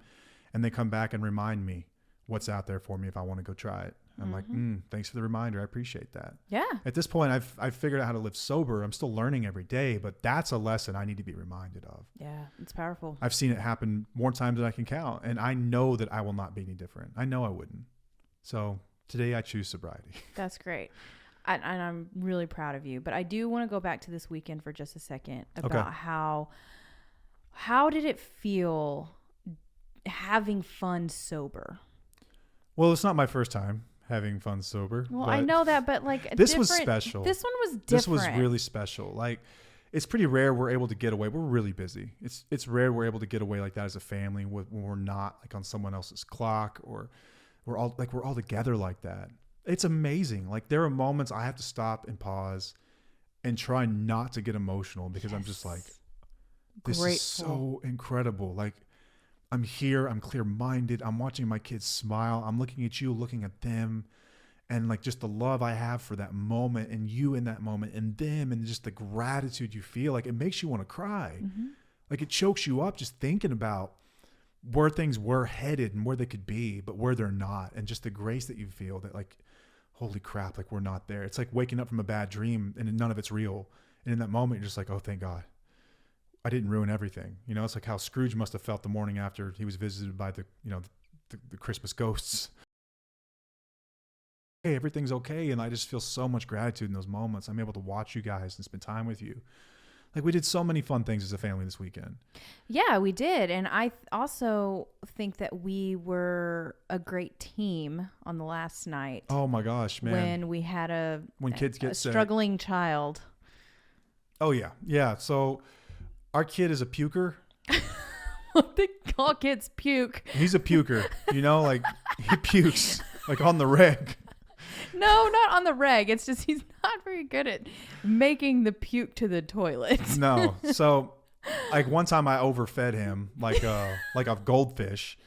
And they come back and remind me what's out there for me if I want to go try it. I'm like, thanks for the reminder. I appreciate that. Yeah. At this point, I've figured out how to live sober. I'm still learning every day, but that's a lesson I need to be reminded of. Yeah. It's powerful. I've seen it happen more times than I can count, and I know that I will not be any different. I know I wouldn't. So today I choose sobriety. That's great. And I'm really proud of you. But I do want to go back to this weekend for just a second about how did it feel having fun sober? Well, it's not my first time having fun sober. Well, I know that, but like this was special. This one was different. This was really special. Like it's pretty rare we're able to get away. We're really busy. It's rare we're able to get away like that as a family when we're not like on someone else's clock or we're all together like that. It's amazing. Like there are moments I have to stop and pause and try not to get emotional because I'm just like, this is so incredible. Like I'm here, I'm clear-minded, I'm watching my kids smile, I'm looking at you, looking at them, and like just the love I have for that moment and you in that moment and them and just the gratitude you feel, like it makes you want to cry. Like it chokes you up just thinking about where things were headed and where they could be, but where they're not, and just the grace that you feel that like, holy crap, like we're not there. It's like waking up from a bad dream and none of it's real. And in that moment, you're just like, oh, thank God. I didn't ruin everything. You know, it's like how Scrooge must have felt the morning after he was visited by the Christmas ghosts. Hey, everything's okay. And I just feel so much gratitude in those moments. I'm able to watch you guys and spend time with you. Like we did so many fun things as a family this weekend. Yeah, we did. And I also think that we were a great team on the last night. Oh my gosh, man. When we had when kids get sick. Struggling child. Oh yeah. Yeah. So our kid is a puker. They call kids puke. He's a puker, like he pukes. like on the reg. No, not on the reg. It's just he's not very good at making the puke to the toilet. No. So like one time I overfed him like a goldfish.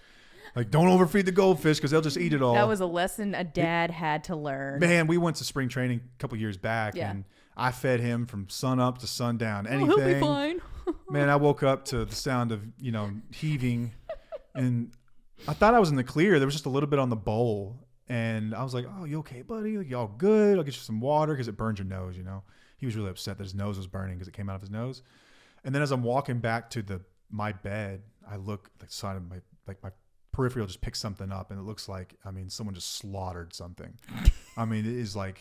Like, don't overfeed the goldfish because they'll just eat it all. That was a lesson a dad had to learn. Man, we went to spring training a couple years back, and I fed him from sun up to sundown. Anything. He'll be fine. Man, I woke up to the sound of, heaving, and I thought I was in the clear. There was just a little bit on the bowl, and I was like, "Oh, you okay, buddy? Like, you all good? I'll get you some water because it burns your nose." He was really upset that his nose was burning because it came out of his nose. And then as I'm walking back to my bed, I look like side of my peripheral just picked something up, and it looks like, someone just slaughtered something. It is like,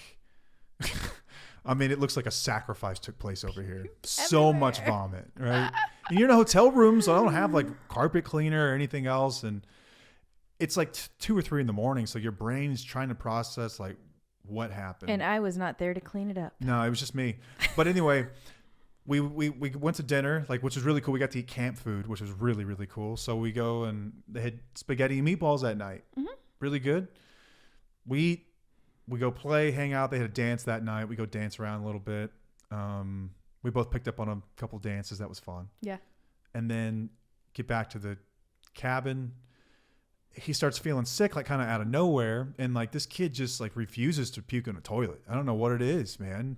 it looks like a sacrifice took place over here. So much vomit, right? And you're in a hotel room, so I don't have like carpet cleaner or anything else. And it's like 2 or 3 in the morning. So your brain's trying to process like what happened. And I was not there to clean it up. No, it was just me. But anyway, we went to dinner, which was really cool. We got to eat camp food, which was really, really cool. So we go, and they had spaghetti and meatballs that night. Mm-hmm. Really good. We eat, we go play, hang out. They had a dance that night. We go dance around a little bit. We both picked up on a couple dances. That was fun. Yeah. And then get back to the cabin. He starts feeling sick, kind of out of nowhere. And this kid just refuses to puke in a toilet. I don't know what it is, man.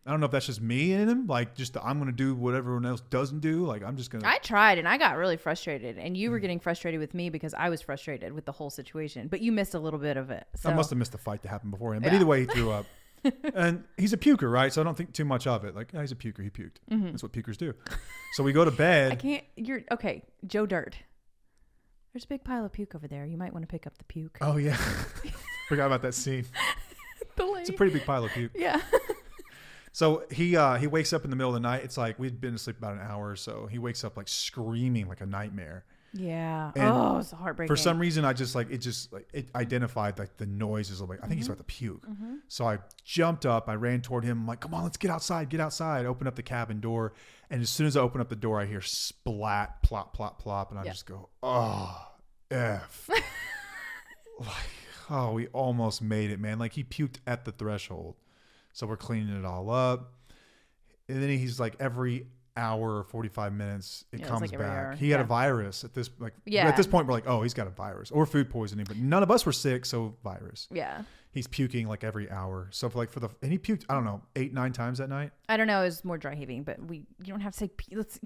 I don't know if that's just me in him, I'm going to do what everyone else doesn't do. I'm just going to. I tried, and I got really frustrated, and you were getting frustrated with me because I was frustrated with the whole situation, but you missed a little bit of it. So. I must have missed the fight that happened before him, but either way, he threw up. And he's a puker, right? So I don't think too much of it. He's a puker. He puked. Mm-hmm. That's what pukers do. So we go to bed. Okay, Joe Dirt. There's a big pile of puke over there. You might want to pick up the puke. Oh, yeah. Forgot about that scene. It's a pretty big pile of puke. Yeah. So he wakes up in the middle of the night. It's we'd been asleep about an hour or so. He wakes up screaming like a nightmare. Yeah. And it's heartbreaking. For some reason, I just it identified the noises of I think he's about to puke. Mm-hmm. So I jumped up. I ran toward him. I'm like, come on, let's get outside. Get outside. Open up the cabin door. And as soon as I open up the door, I hear splat, plop, plop, plop. And I just go, oh, F. We almost made it, man. He puked at the threshold. So we're cleaning it all up. And then he's every hour or 45 minutes, it comes back. Hour. He had a virus at this At this point, we're like, oh, he's got a virus or food poisoning. But none of us were sick, so virus. Yeah. He's puking every hour. So and he puked, I don't know, 8-9 times that night. I don't know. It was more dry heaving, but you don't have to say let's.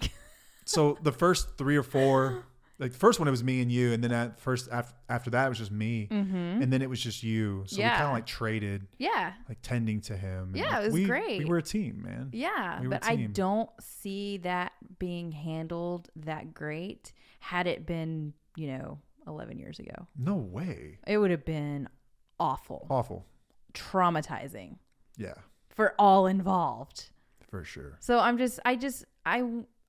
So the first 3 or 4. The first one, it was me and you, and then after that, it was just me, mm-hmm. and then it was just you. So we kind of traded, tending to him. Yeah, it was great. We were a team, man. Yeah, but I don't see that being handled that great had it been, 11 years ago. No way. It would have been awful, traumatizing. Yeah, for all involved. For sure. So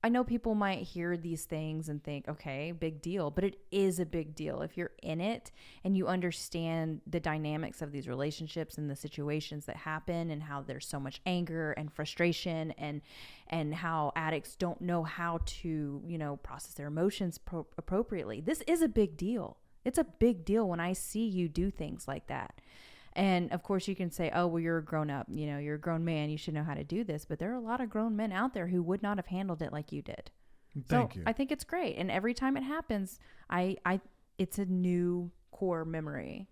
I know people might hear these things and think, okay, big deal, but it is a big deal. If you're in it and you understand the dynamics of these relationships and the situations that happen and how there's so much anger and frustration and how addicts don't know how to, process their emotions appropriately. This is a big deal. It's a big deal when I see you do things like that. And of course you can say, oh, well, you're a grown up, you're a grown man. You should know how to do this. But there are a lot of grown men out there who would not have handled it like you did. Thank you. I think it's great. And every time it happens, it's a new core memory,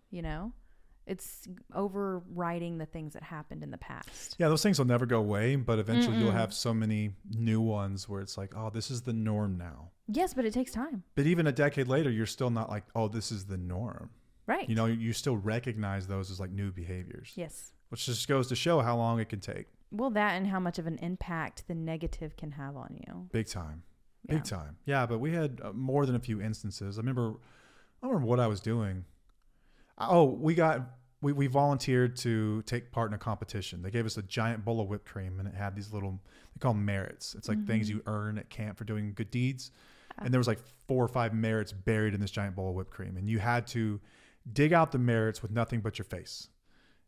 it's overriding the things that happened in the past. Yeah. Those things will never go away, but eventually you'll have so many new ones where it's oh, this is the norm now. Yes, but it takes time. But even a decade later, you're still not oh, this is the norm. Right. You still recognize those as new behaviors. Yes. Which just goes to show how long it can take. Well, that and how much of an impact the negative can have on you. Big time. Big time. Yeah, but we had more than a few instances. I don't remember what I was doing. Oh, we volunteered to take part in a competition. They gave us a giant bowl of whipped cream, and it had these little, they call them merits. It's things you earn at camp for doing good deeds. And there was 4 or 5 merits buried in this giant bowl of whipped cream. And you had to dig out the merits with nothing but your face.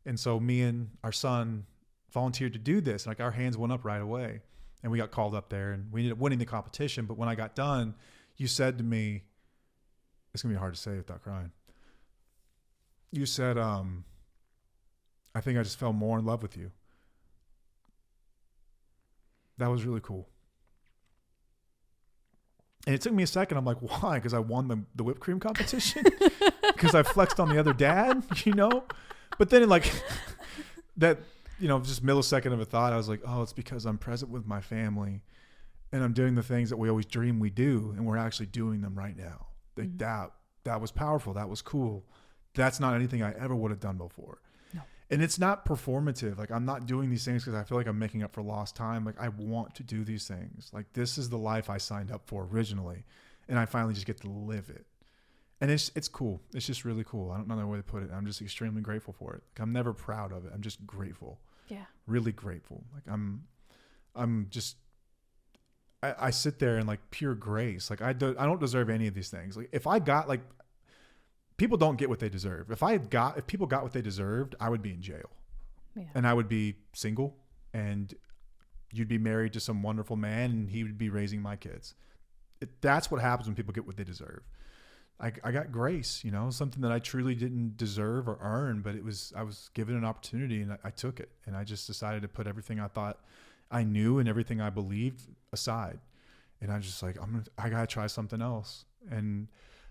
And so me and our son volunteered to do this. Our hands went up right away. And we got called up there, and we ended up winning the competition. But when I got done, you said to me, it's going to be hard to say without crying. you said, I think I just fell more in love with you. That was really cool. And it took me a second. I'm like, why? Because I won the whipped cream competition? Because I flexed on the other dad, you know? But then like that, you know, just millisecond of a thought, I was like, oh, it's because I'm present with my family and I'm doing the things that we always dream we do. And we're actually doing them right now. Like that was powerful. That was cool. That's not anything I ever would have done before. No. And it's not performative. Like I'm not doing these things because I feel like I'm making up for lost time. Like I want to do these things. Like this is the life I signed up for originally. And I finally just get to live it. And it's cool. It's just really cool. I don't know another way to put it. I'm just extremely grateful for it. Like I'm never proud of it. I'm just grateful. Yeah. Really grateful. Like I'm just, I sit there in like pure grace. Like I don't deserve any of these things. Like if I got like, people don't get what they deserve. If people got what they deserved, I would be in jail. Yeah. And I would be single and you'd be married to some wonderful man and he would be raising my kids. That's what happens when people get what they deserve. I got grace, you know, something that I truly didn't deserve or earn, but I was given an opportunity and I took it. And I just decided to put everything I thought I knew and everything I believed aside. And I was just like, I got to try something else. And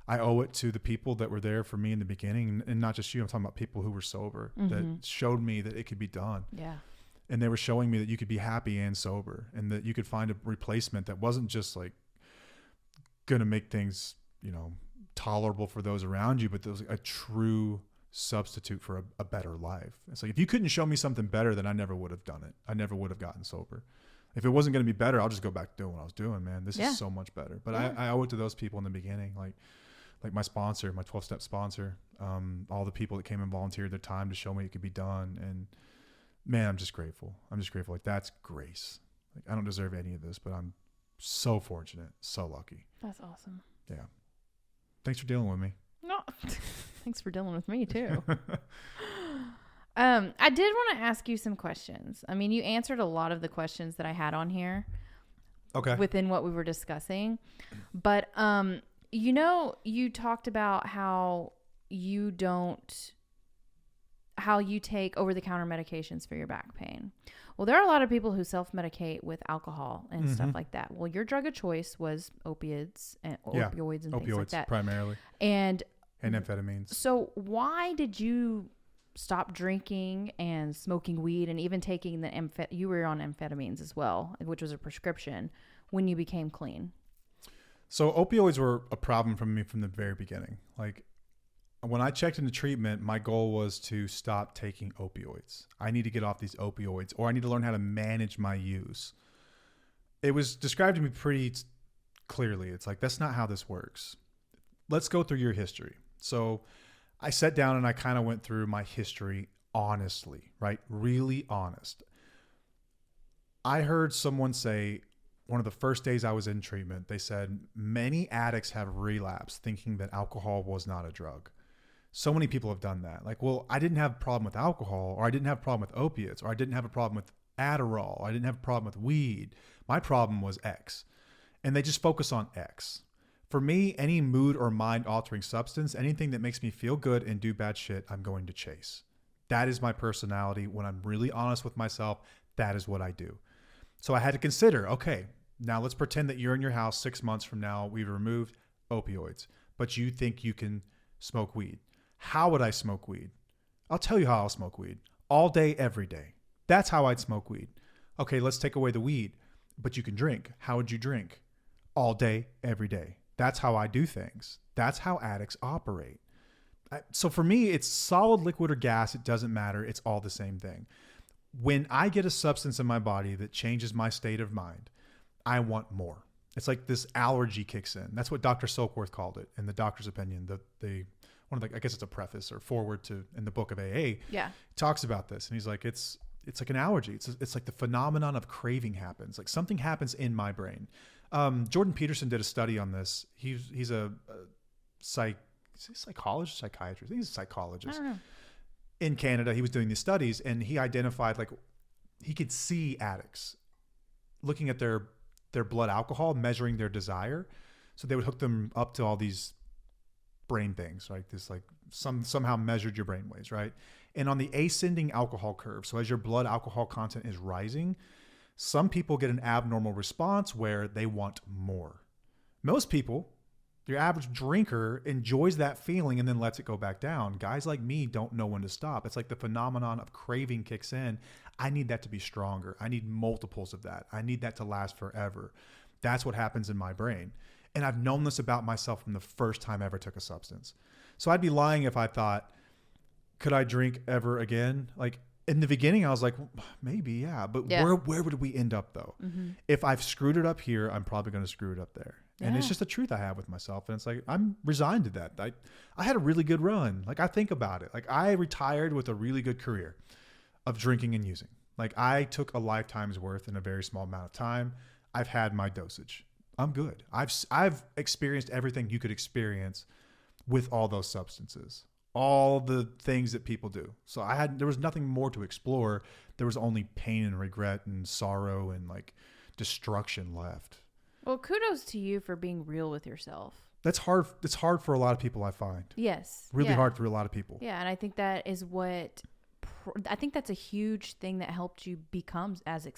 I owe it to the people that were there for me in the beginning, and not just you. I'm talking about people who were sober that showed me that it could be done. Yeah. And they were showing me that you could be happy and sober and that you could find a replacement that wasn't just like going to make things, you know, tolerable for those around you, but there was a true substitute for a better life. It's like, if you couldn't show me something better, then I never would have done it. I never would have gotten sober. If it wasn't going to be better, I'll just go back to doing what I was doing, man. This is so much better. But I owe it to those people in the beginning. Like my sponsor, my 12-step sponsor, all the people that came and volunteered their time to show me it could be done. And man, I'm just grateful. Like that's grace. Like I don't deserve any of this, but I'm so fortunate, so lucky. That's awesome. Yeah. Thanks for dealing with me. No, thanks for dealing with me too. I did want to ask you some questions. I mean, you answered a lot of the questions that I had on here. Okay. Within what we were discussing, but you know, you talked about how you take over-the-counter medications for your back pain. Well, there are a lot of people who self-medicate with alcohol and stuff like that. Well, your drug of choice was opioids and opioids and things like that. Primarily. And amphetamines. So why did you stop drinking and smoking weed and even taking you were on amphetamines as well, which was a prescription, when you became clean? So opioids were a problem for me from the very beginning. Like when I checked into treatment, my goal was to stop taking opioids. I need to get off these opioids, or I need to learn how to manage my use. It was described to me pretty clearly. It's like, that's not how this works. Let's go through your history. So I sat down and I kind of went through my history honestly, right? Really honest. I heard someone say, one of the first days I was in treatment, they said, many addicts have relapsed thinking that alcohol was not a drug. So many people have done that. Like, well, I didn't have a problem with alcohol, or I didn't have a problem with opiates, or I didn't have a problem with Adderall, or I didn't have a problem with weed. My problem was X. And they just focus on X. For me, any mood or mind altering substance, anything that makes me feel good and do bad shit, I'm going to chase. That is my personality. When I'm really honest with myself, that is what I do. So I had to consider, okay, now let's pretend that you're in your house 6 months from now, we've removed opioids, but you think you can smoke weed. How would I smoke weed? I'll tell you how I'll smoke weed. All day, every day. That's how I'd smoke weed. Okay, let's take away the weed, but you can drink. How would you drink? All day, every day. That's how I do things. That's how addicts operate. So for me, it's solid, liquid, or gas. It doesn't matter. It's all the same thing. When I get a substance in my body that changes my state of mind, I want more. It's like this allergy kicks in. That's what Dr. Silkworth called it in the doctor's opinion. I guess it's a preface or forward to in the book of AA. Yeah, talks about this, and he's like, it's like an allergy. It's like the phenomenon of craving happens. Like something happens in my brain. Jordan Peterson did a study on this. He's a psychologist, psychiatrist. I think he's a psychologist. I don't know. In Canada, he was doing these studies, and he identified, like, he could see addicts looking at their blood alcohol, measuring their desire. So they would hook them up to all these brain things, right? This like somehow measured your brain waves, right? And on the ascending alcohol curve, so as your blood alcohol content is rising, some people get an abnormal response where they want more. Most people, your average drinker, enjoys that feeling and then lets it go back down. Guys like me don't know when to stop. It's like the phenomenon of craving kicks in. I need that to be stronger. I need multiples of that. I need that to last forever. That's what happens in my brain. And I've known this about myself from the first time I ever took a substance. So I'd be lying if I thought, could I drink ever again? Like in the beginning, I was like, maybe, yeah. But where would we end up though? Mm-hmm. If I've screwed it up here, I'm probably going to screw it up there. Yeah. And it's just the truth I have with myself. And it's like, I'm resigned to that. I had a really good run. Like I think about it. Like I retired with a really good career of drinking and using. Like I took a lifetime's worth in a very small amount of time. I've had my dosage. I'm good. I've experienced everything you could experience with all those substances, all the things that people do. So there was nothing more to explore. There was only pain and regret and sorrow and like destruction left. Well, kudos to you for being real with yourself. That's hard. It's hard for a lot of people, I find. Yes. Really hard for a lot of people. Yeah. And I think that is I think that's a huge thing that helped you become as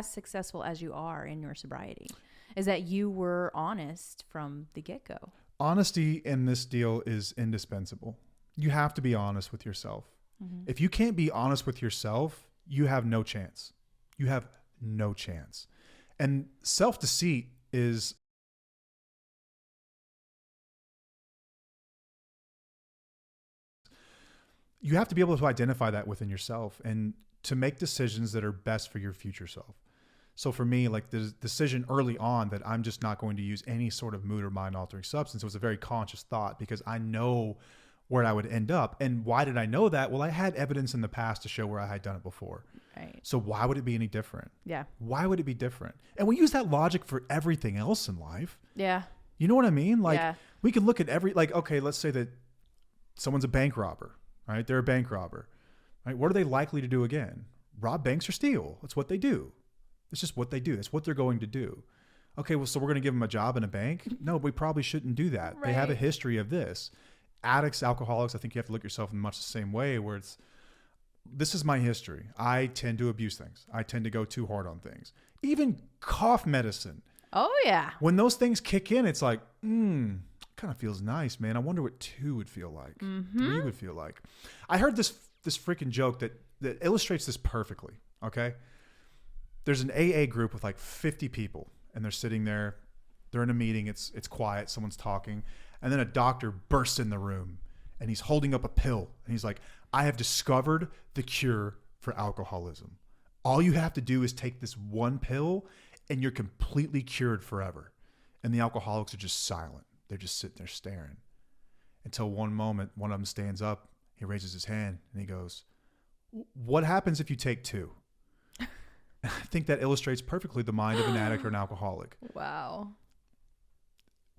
successful as you are in your sobriety, is that you were honest from the get-go. Honesty in this deal is indispensable. You have to be honest with yourself. Mm-hmm. If you can't be honest with yourself, you have no chance. You have no chance. And self-deceit is you have to be able to identify that within yourself and to make decisions that are best for your future self. So for me, like the decision early on that I'm just not going to use any sort of mood or mind altering substance, it was a very conscious thought because I know where I would end up. And why did I know that? Well, I had evidence in the past to show where I had done it before. Right. So why would it be any different? Yeah. Why would it be different? And we use that logic for everything else in life. Yeah. You know what I mean? Like we could look at okay, let's say that someone's a bank robber, right? They're a bank robber, right? What are they likely to do again? Rob banks or steal. That's what they do. It's just what they do. It's what they're going to do. Okay, well, so we're going to give them a job in a bank? No, we probably shouldn't do that. Right. They have a history of this. Addicts, alcoholics, I think you have to look at yourself in much the same way where this is my history. I tend to abuse things. I tend to go too hard on things. Even cough medicine. Oh, yeah. When those things kick in, it's like, kind of feels nice, man. I wonder what 2 would feel like, 3 would feel like. I heard this freaking joke that illustrates this perfectly, okay? There's an AA group with like 50 people, and they're sitting there. They're in a meeting. It's quiet. Someone's talking. And then a doctor bursts in the room, and he's holding up a pill. And he's like, I have discovered the cure for alcoholism. All you have to do is take this one pill, and you're completely cured forever. And the alcoholics are just silent. They're just sitting there staring. Until one moment, one of them stands up. He raises his hand, and he goes, what happens if you take 2? I think that illustrates perfectly the mind of an addict or an alcoholic. Wow.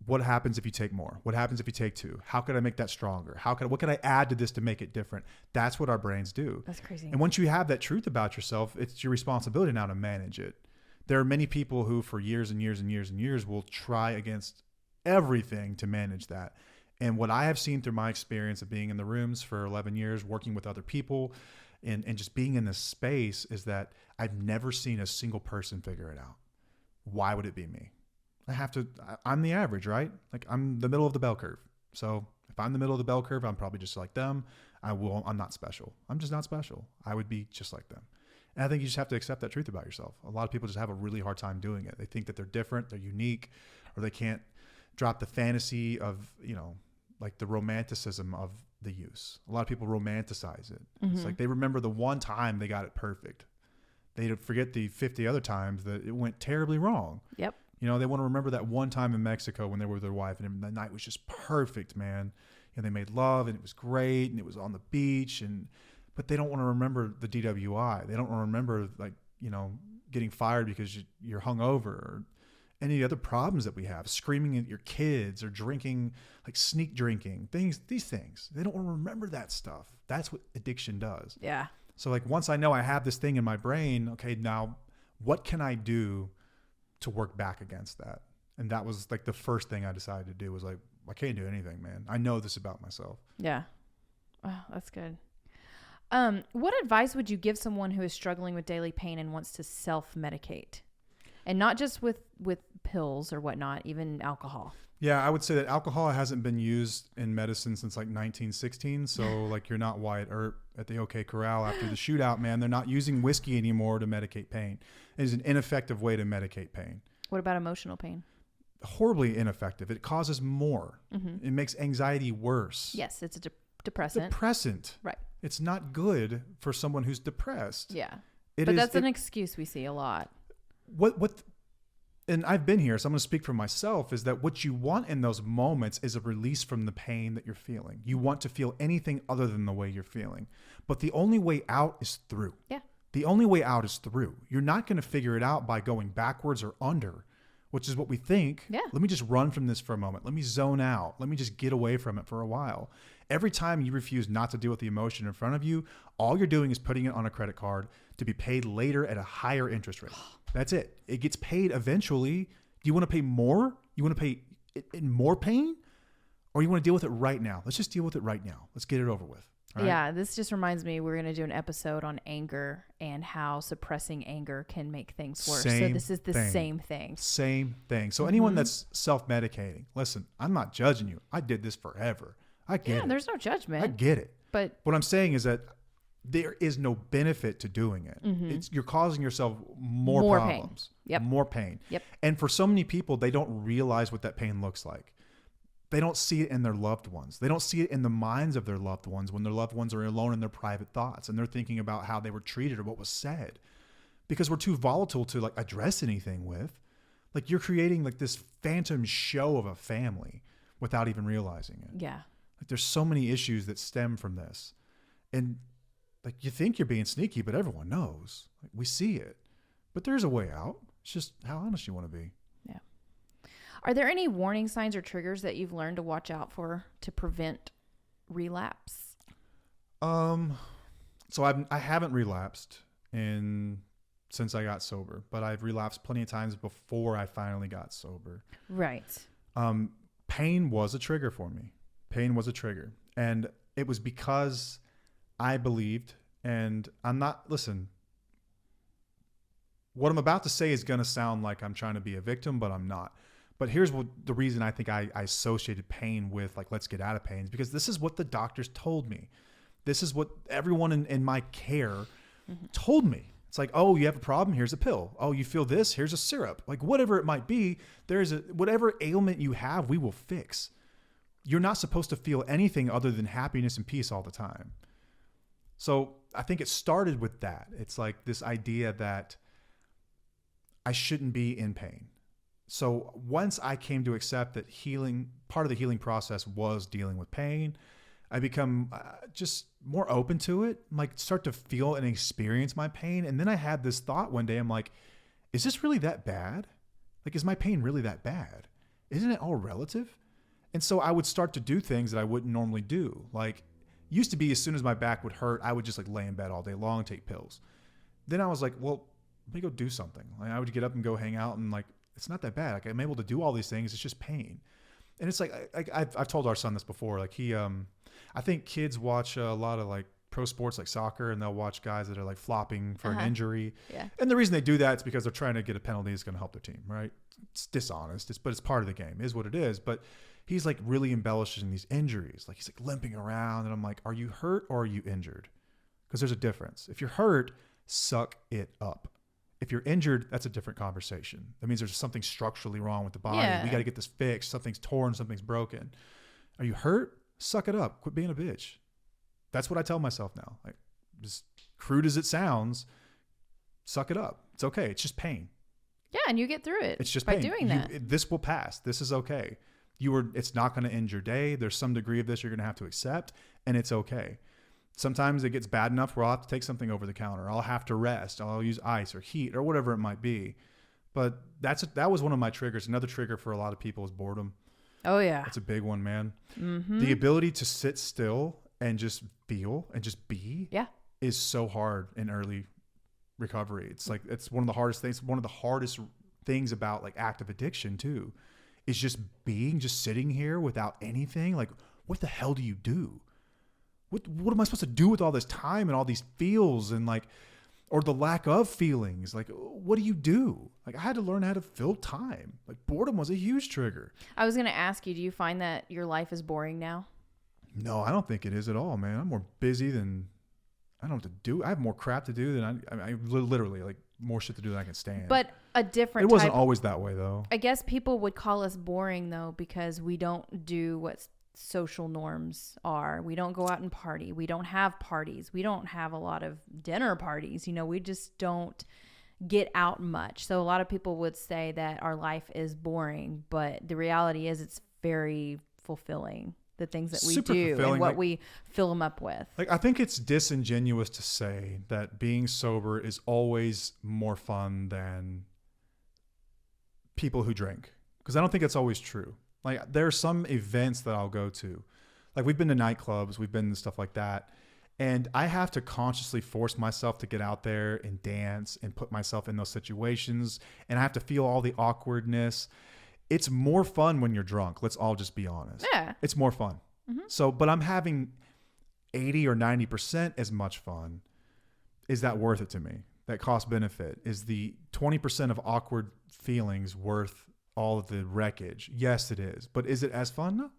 What happens if you take more? What happens if you take 2? How could I make that stronger? What can I add to this to make it different? That's what our brains do. That's crazy. And once you have that truth about yourself, it's your responsibility now to manage it. There are many people who for years and years and years and years will try against everything to manage that. And what I have seen through my experience of being in the rooms for 11 years, working with other people, and just being in this space is that I've never seen a single person figure it out. Why would it be me? I'm the average, right? Like I'm the middle of the bell curve. So if I'm the middle of the bell curve, I'm probably just like them. I'm not special. I'm just not special. I would be just like them. And I think you just have to accept that truth about yourself. A lot of people just have a really hard time doing it. They think that they're different, they're unique, or they can't drop the fantasy of, like the romanticism of the use. A lot of people romanticize it. Mm-hmm. It's like they remember the one time they got it perfect. They forget the 50 other times that it went terribly wrong. Yep. They want to remember that one time in Mexico when they were with their wife and the night was just perfect, man. And they made love and it was great and it was on the beach but they don't want to remember the DWI. They don't want to remember getting fired because you're hungover or any other problems that we have, screaming at your kids or drinking, like sneak drinking, these things. They don't want to remember that stuff. That's what addiction does. Yeah. So like once I know I have this thing in my brain, okay, now what can I do to work back against that? And that was like the first thing I decided to do was like, I can't do anything, man. I know this about myself. Yeah. Oh, that's good. What advice would you give someone who is struggling with daily pain and wants to self-medicate? And not just with pills or whatnot, even alcohol. Yeah, I would say that alcohol hasn't been used in medicine since like 1916. So like you're not Wyatt Earp at the OK Corral after the shootout, man. They're not using whiskey anymore to medicate pain. It is an ineffective way to medicate pain. What about emotional pain? Horribly ineffective. It causes more. Mm-hmm. It makes anxiety worse. Yes, it's a depressant. Depressant. Right. It's not good for someone who's depressed. Yeah. But that's an excuse we see a lot. And I've been here, so I'm going to speak for myself, is that what you want in those moments is a release from the pain that you're feeling. You want to feel anything other than the way you're feeling. But the only way out is through. Yeah. The only way out is through. You're not going to figure it out by going backwards or under, which is what we think. Yeah. Let me just run from this for a moment. Let me zone out. Let me just get away from it for a while. Every time you refuse not to deal with the emotion in front of you, all you're doing is putting it on a credit card to be paid later at a higher interest rate. That's it. It gets paid eventually. Do you want to pay more? You want to pay in more pain? Or you want to deal with it right now? Let's just deal with it right now. Let's get it over with. All right? Yeah, this just reminds me we're going to do an episode on anger and how suppressing anger can make things worse. So this is the same thing. Same thing. So anyone that's self-medicating, listen, I'm not judging you. I did this forever. I get it. Yeah, there's no judgment. I get it. But what I'm saying is that there is no benefit to doing it. You're causing yourself more problems. Pain. Yep. More pain. Yep. And for so many people, they don't realize what that pain looks like. They don't see it in their loved ones. They don't see it in the minds of their loved ones when their loved ones are alone in their private thoughts and they're thinking about how they were treated or what was said. Because we're too volatile to like address anything with. Like you're creating like this phantom show of a family without even realizing it. yeah. Like there's so many issues that stem from this. And like you think you're being sneaky, but everyone knows. Like we see it. But there's a way out. It's just how honest you want to be. Yeah. Are there any warning signs or triggers that you've learned to watch out for to prevent relapse? So I haven't relapsed since I got sober, but I've relapsed plenty of times before I finally got sober. Right. Pain was a trigger for me. Pain was a trigger. And it was because I believed, and listen, what I'm about to say is going to sound like I'm trying to be a victim, but I'm not. But here's the reason I think I associated pain with like, let's get out of pain, is because this is what the doctors told me. This is what everyone in my care told me. It's like, oh, you have a problem, here's a pill. Oh, you feel this, here's a syrup. Like whatever it might be, whatever ailment you have, we will fix. You're not supposed to feel anything other than happiness and peace all the time. So I think it started with that. It's like this idea that I shouldn't be in pain. So once I came to accept that part of the healing process was dealing with pain, I become just more open to it, like start to feel and experience my pain. And then I had this thought one day, I'm like, is this really that bad? Like, is my pain really that bad? Isn't it all relative? And so I would start to do things that I wouldn't normally do. Like used to be, as soon as my back would hurt, I would just like lay in bed all day long and take pills. Then I was like, well, let me go do something. Like I would get up and go hang out and like, it's not that bad. Like I'm able to do all these things. It's just pain. And it's like, I've told our son this before. Like I think kids watch a lot of like pro sports like soccer, and they'll watch guys that are like flopping for an injury. Yeah. And the reason they do that is because they're trying to get a penalty that's going to help their team, right? It's dishonest, but it's part of the game. It is what it is. But he's like really embellishing these injuries. Like he's like limping around, and I'm like, are you hurt or are you injured? Because there's a difference. If you're hurt, suck it up. If you're injured, that's a different conversation. That means there's something structurally wrong with the body. Yeah. We got to get this fixed. Something's torn, something's broken. Are you hurt? Suck it up. Quit being a bitch. That's what I tell myself now. Like, as crude as it sounds, suck it up. It's okay. It's just pain. Yeah, and you get through it. It's just by pain. doing that. This will pass. This is okay. It's not going to end your day. There's some degree of this you're going to have to accept, and it's okay. Sometimes it gets bad enough where I'll have to take something over the counter. I'll have to rest. I'll use ice or heat or whatever it might be. But that was one of my triggers. Another trigger for a lot of people is boredom. Oh, yeah. That's a big one, man. Mm-hmm. The ability to sit still and just feel and just be is so hard in early recovery. It's like, it's one of the hardest things. One of the hardest things about like active addiction too, is just sitting here without anything. Like, what the hell do you do? What am I supposed to do with all this time and all these feels and like, or the lack of feelings? Like, what do you do? Like, I had to learn how to fill time. Like, boredom was a huge trigger. I was going to ask you, do you find that your life is boring now? No, I don't think it is at all, man. I'm more busy than I don't know what to do. I have more crap to do than I literally like more shit to do than I can stand. But a different it wasn't type, always that way though. I guess people would call us boring though, because we don't do what social norms are. We don't go out and party. We don't have parties. We don't have a lot of dinner parties. You know, we just don't get out much. So a lot of people would say that our life is boring, but the reality is it's very fulfilling. The things that we Super do fulfilling, and what like, we fill them up with. Like, I think it's disingenuous to say that being sober is always more fun than people who drink, because I don't think it's always true. Like, there are some events that I'll go to. Like, we've been to nightclubs, we've been to stuff like that. And I have to consciously force myself to get out there and dance and put myself in those situations. And I have to feel all the awkwardness. It's more fun when you're drunk. Let's all just be honest. Yeah. It's more fun. Mm-hmm. So, but I'm having 80 or 90% as much fun. Is that worth it to me? That cost benefit? Is the 20% of awkward feelings worth all of the wreckage? Yes, it is. But is it as fun? No,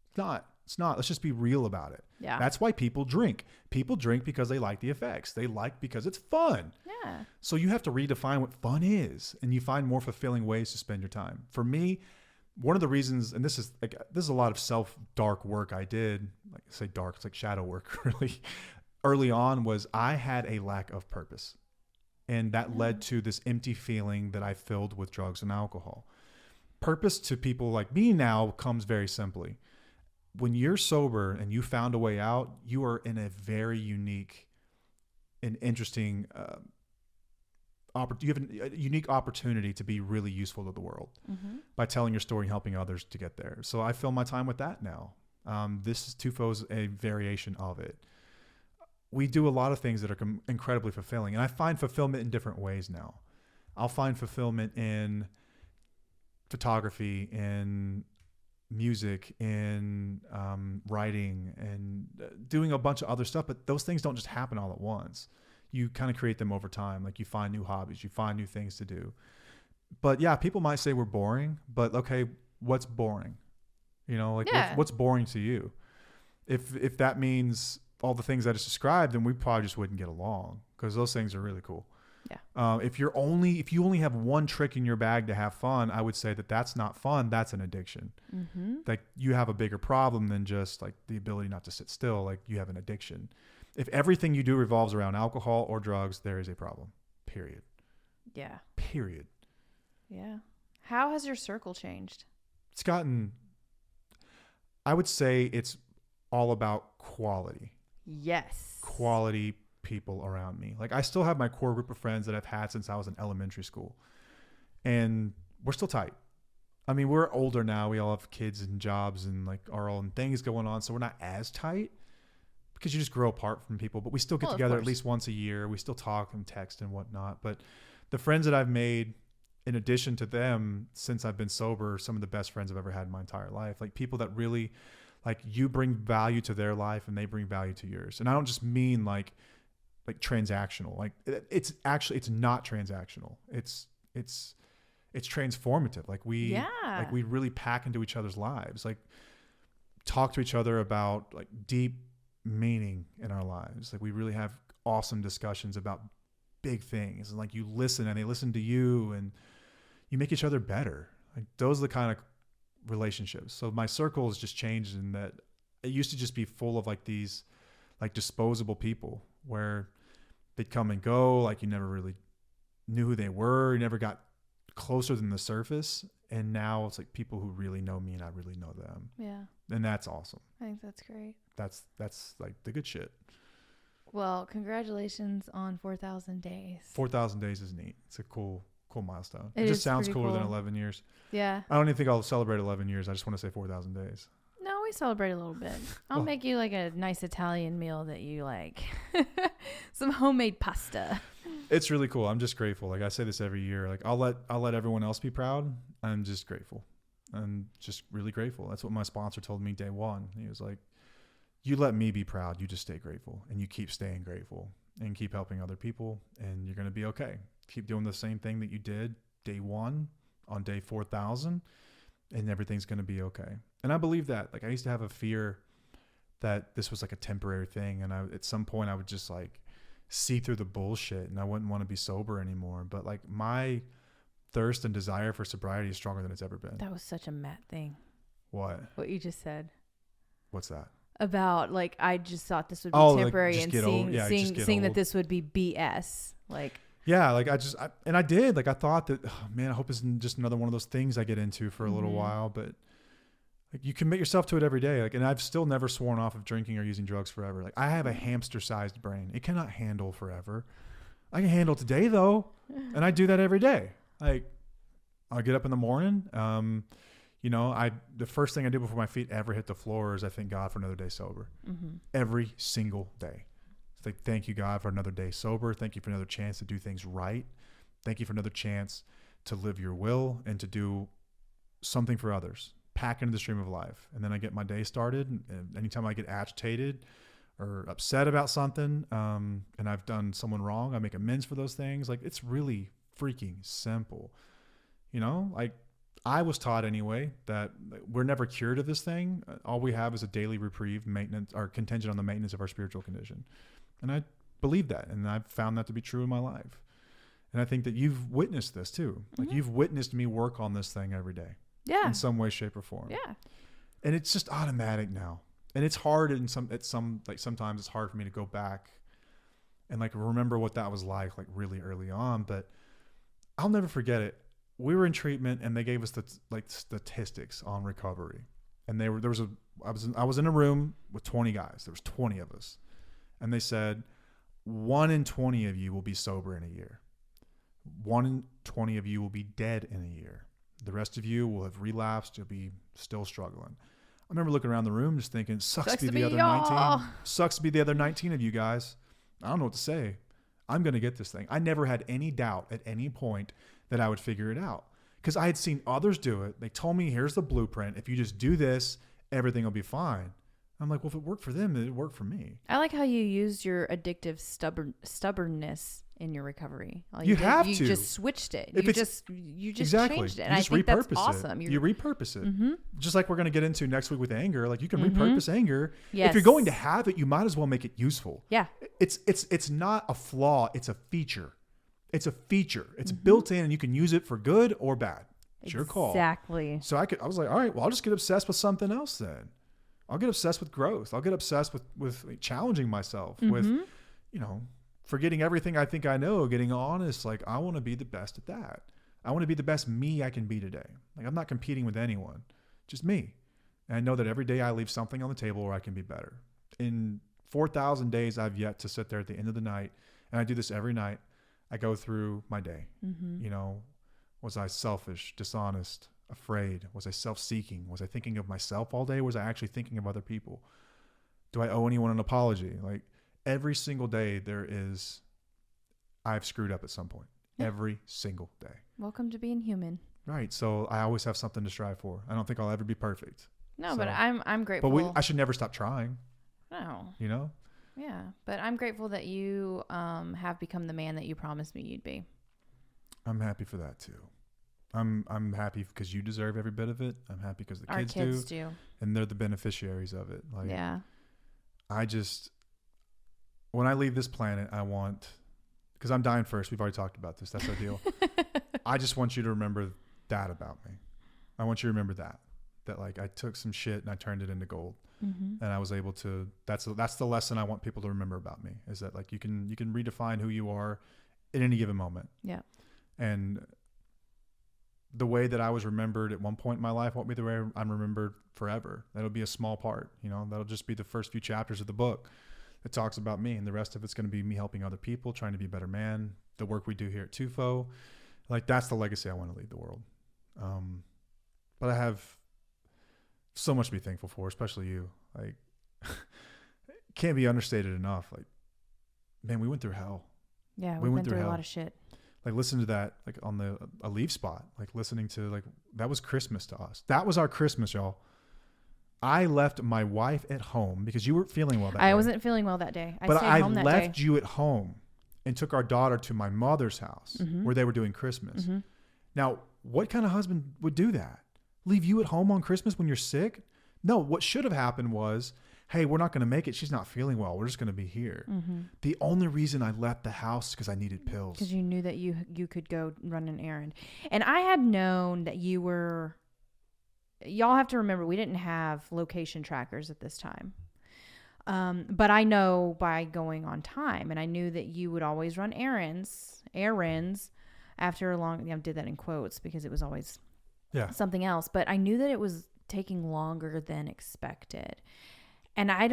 it's not. It's not. Let's just be real about it. Yeah. That's why people drink. People drink because they like the effects. They like because it's fun. Yeah. So you have to redefine what fun is, and you find more fulfilling ways to spend your time. For me, one of the reasons, and this is a lot of self-dark work I did, like I say dark, it's like shadow work really, early on, was I had a lack of purpose. And that led to this empty feeling that I filled with drugs and alcohol. Purpose to people like me now comes very simply. When you're sober and you found a way out, you are in a very unique and interesting you have a unique opportunity to be really useful to the world by telling your story and helping others to get there. So I fill my time with that now. This is Tufo's a variation of it. We do a lot of things that are incredibly fulfilling, and I find fulfillment in different ways now. I'll find fulfillment in photography, in music, in writing, and doing a bunch of other stuff, but those things don't just happen all at once. You kind of create them over time. Like, you find new hobbies, you find new things to do. But yeah, people might say we're boring, but okay, what's boring? You know, like what's boring to you? If that means all the things I just described, then we probably just wouldn't get along, because those things are really cool. Yeah. If you only have one trick in your bag to have fun, I would say that that's not fun. That's an addiction. Mm-hmm. Like, you have a bigger problem than just like the ability not to sit still. Like, you have an addiction. If everything you do revolves around alcohol or drugs, there is a problem. Period. Yeah. Period. Yeah. How has your circle changed? It's gotten, I would say it's all about quality. Yes. Quality people around me. Like, I still have my core group of friends that I've had since I was in elementary school, and we're still tight. I mean, we're older now. We all have kids and jobs and like our own things going on. So we're not as tight, because you just grow apart from people, but we still get together at least once a year. We still talk and text and whatnot. But the friends that I've made, in addition to them, since I've been sober, some of the best friends I've ever had in my entire life. Like, people that really, like, you bring value to their life and they bring value to yours. And I don't just mean like transactional. Like, it's not transactional. It's transformative. Like, we really pack into each other's lives. Like, talk to each other about like deep meaning in our lives. Like, we really have awesome discussions about big things, and like, you listen and they listen to you, and you make each other better. Like, those are the kind of relationships. So my circle has just changed in that it used to just be full of like these like disposable people where they'd come and go. Like, you never really knew who they were. You never got closer than the surface. And now it's like people who really know me and I really know them. Yeah. And that's awesome. I think that's great. That's like the good shit. Well, congratulations on 4,000 days. 4,000 days is neat. It's a cool milestone. It just sounds cooler cool. than 11 years. Yeah. I don't even think I'll celebrate 11 years. I just want to say 4,000 days. No, we celebrate a little bit. I'll make you like a nice Italian meal that you like. Some homemade pasta. It's really cool. I'm just grateful. Like, I say this every year. Like, I'll let everyone else be proud. I'm just grateful. and just really grateful. That's what my sponsor told me day one. He was like, you let me be proud. You just stay grateful, and you keep staying grateful and keep helping other people, and you're going to be okay. Keep doing the same thing that you did day one on day 4,000, and everything's going to be okay. And I believe that. Like, I used to have a fear that this was like a temporary thing, and at some point I would just like see through the bullshit, and I wouldn't want to be sober anymore. But like, my thirst and desire for sobriety is stronger than it's ever been. That was such a Matt thing. What You just said. What's that? About like, I just thought this would be Like, temporary, just and get old. Yeah, just get seeing that old. this would be BS. Like, Yeah, like I did. Like, I thought that, oh, man, I hope it's just another one of those things I get into for a little while. But like, you commit yourself to it every day. Like, and I've still never sworn off of drinking or using drugs forever. Like, I have a hamster-sized brain. It cannot handle forever. I can handle today though, and I do that every day. Like, I'll get up in the morning. You know, the first thing I do before my feet ever hit the floor is I thank God for another day sober. Every single day. It's like, thank you, God, for another day sober. Thank you for another chance to do things right. Thank you for another chance to live your will and to do something for others. Pack into the stream of life. And then I get my day started. And anytime I get agitated or upset about something, and I've done someone wrong, I make amends for those things. Like, it's really freaking simple. You know, like, I was taught anyway that we're never cured of this thing. All we have is a daily reprieve, maintenance, or contingent on the maintenance of our spiritual condition. And I believe that. And I've found that to be true in my life. And I think that you've witnessed this too. Like, you've witnessed me work on this thing every day. yeah. In some way, shape, or form. Yeah. And it's just automatic now. And it's hard sometimes it's hard for me to go back and like remember what that was like really early on. But I'll never forget it. We were in treatment, and they gave us the statistics on recovery. And I was in a room with 20 guys. There was 20 of us. And they said, 1 in 20 of you will be sober in a year. 1 in 20 of you will be dead in a year. The rest of you will have relapsed. You'll be still struggling. I remember looking around the room just thinking, sucks to be the other 19. Sucks to be the other 19 of you guys. I don't know what to say. I'm going to get this thing. I never had any doubt at any point that I would figure it out, because I had seen others do it. They told me, here's the blueprint. If you just do this, everything will be fine. I'm like, well, if it worked for them, it worked for me. I like how you used your addictive stubbornness in your recovery. You just switched it. You just exactly. changed it. You And I think that's awesome. You repurpose it. Just like we're going to get into next week with anger. Like, you can repurpose anger. Yes. If you're going to have it, you might as well make it useful. Yeah. It's not a flaw. It's a feature. It's a feature. It's built in, and you can use it for good or bad. It's your call. Exactly. So I was like, all right, well, I'll just get obsessed with something else then. I'll get obsessed with growth. I'll get obsessed with like, challenging myself, with, you know, forgetting everything I think I know, getting honest. Like, I want to be the best at that. I want to be the best me I can be today. Like, I'm not competing with anyone, just me. And I know that every day I leave something on the table where I can be better. In 4,000 days, I've yet to sit there at the end of the night, and I do this every night. I go through my day. You know, was I selfish, dishonest, afraid? Was I self-seeking? Was I thinking of myself all day? Was I actually thinking of other people? Do I owe anyone an apology? Like, every single day I've screwed up at some point. Every single day. Welcome to being human. Right. So I always have something to strive for. I don't think I'll ever be perfect. No, So- but I'm grateful. But I should never stop trying, No. you know? Yeah, but I'm grateful that you have become the man that you promised me you'd be. I'm happy for that too. I'm happy because you deserve every bit of it. I'm happy because the Our kids kids do, do. and they're the beneficiaries of it. Like, Yeah. When I leave this planet, I want, because I'm dying first. We've already talked about this. That's our deal. I just want you to remember that about me. I want you to remember that like I took some shit and I turned it into gold. And I was able to, that's the lesson I want people to remember about me, is that like you can redefine who you are at any given moment. Yeah. And the way that I was remembered at one point in my life won't be the way I'm remembered forever. That'll be a small part, you know, that'll just be the first few chapters of the book that talks about me, and the rest of it's going to be me helping other people, trying to be a better man, the work we do here at TUFO. Like, that's the legacy I want to leave the world. But I have so much to be thankful for, especially you. Like, can't be understated enough. Like, man, we went through hell. Yeah, We we went went through through a hell. lot of shit. like listen to that, like on the Aleve spot, like listening to like, that was Christmas to us. That was our Christmas, y'all. I left my wife at home because you weren't feeling well that day. I wasn't feeling well that day. But stayed I home that left day. you at home and took our daughter to my mother's house where they were doing Christmas. Now, what kind of husband would do that? Leave you at home on Christmas when you're sick? No, what should have happened was, hey, we're not going to make it. She's not feeling well. We're just going to be here. The only reason I left the house is because I needed pills. Because you knew that you could go run an errand. And I had known that you were... Y'all have to remember, we didn't have location trackers at this time. But I know by going on time, and I knew that you would always run errands after a long, I did that in quotes because it was always something else, but I knew that it was taking longer than expected. And I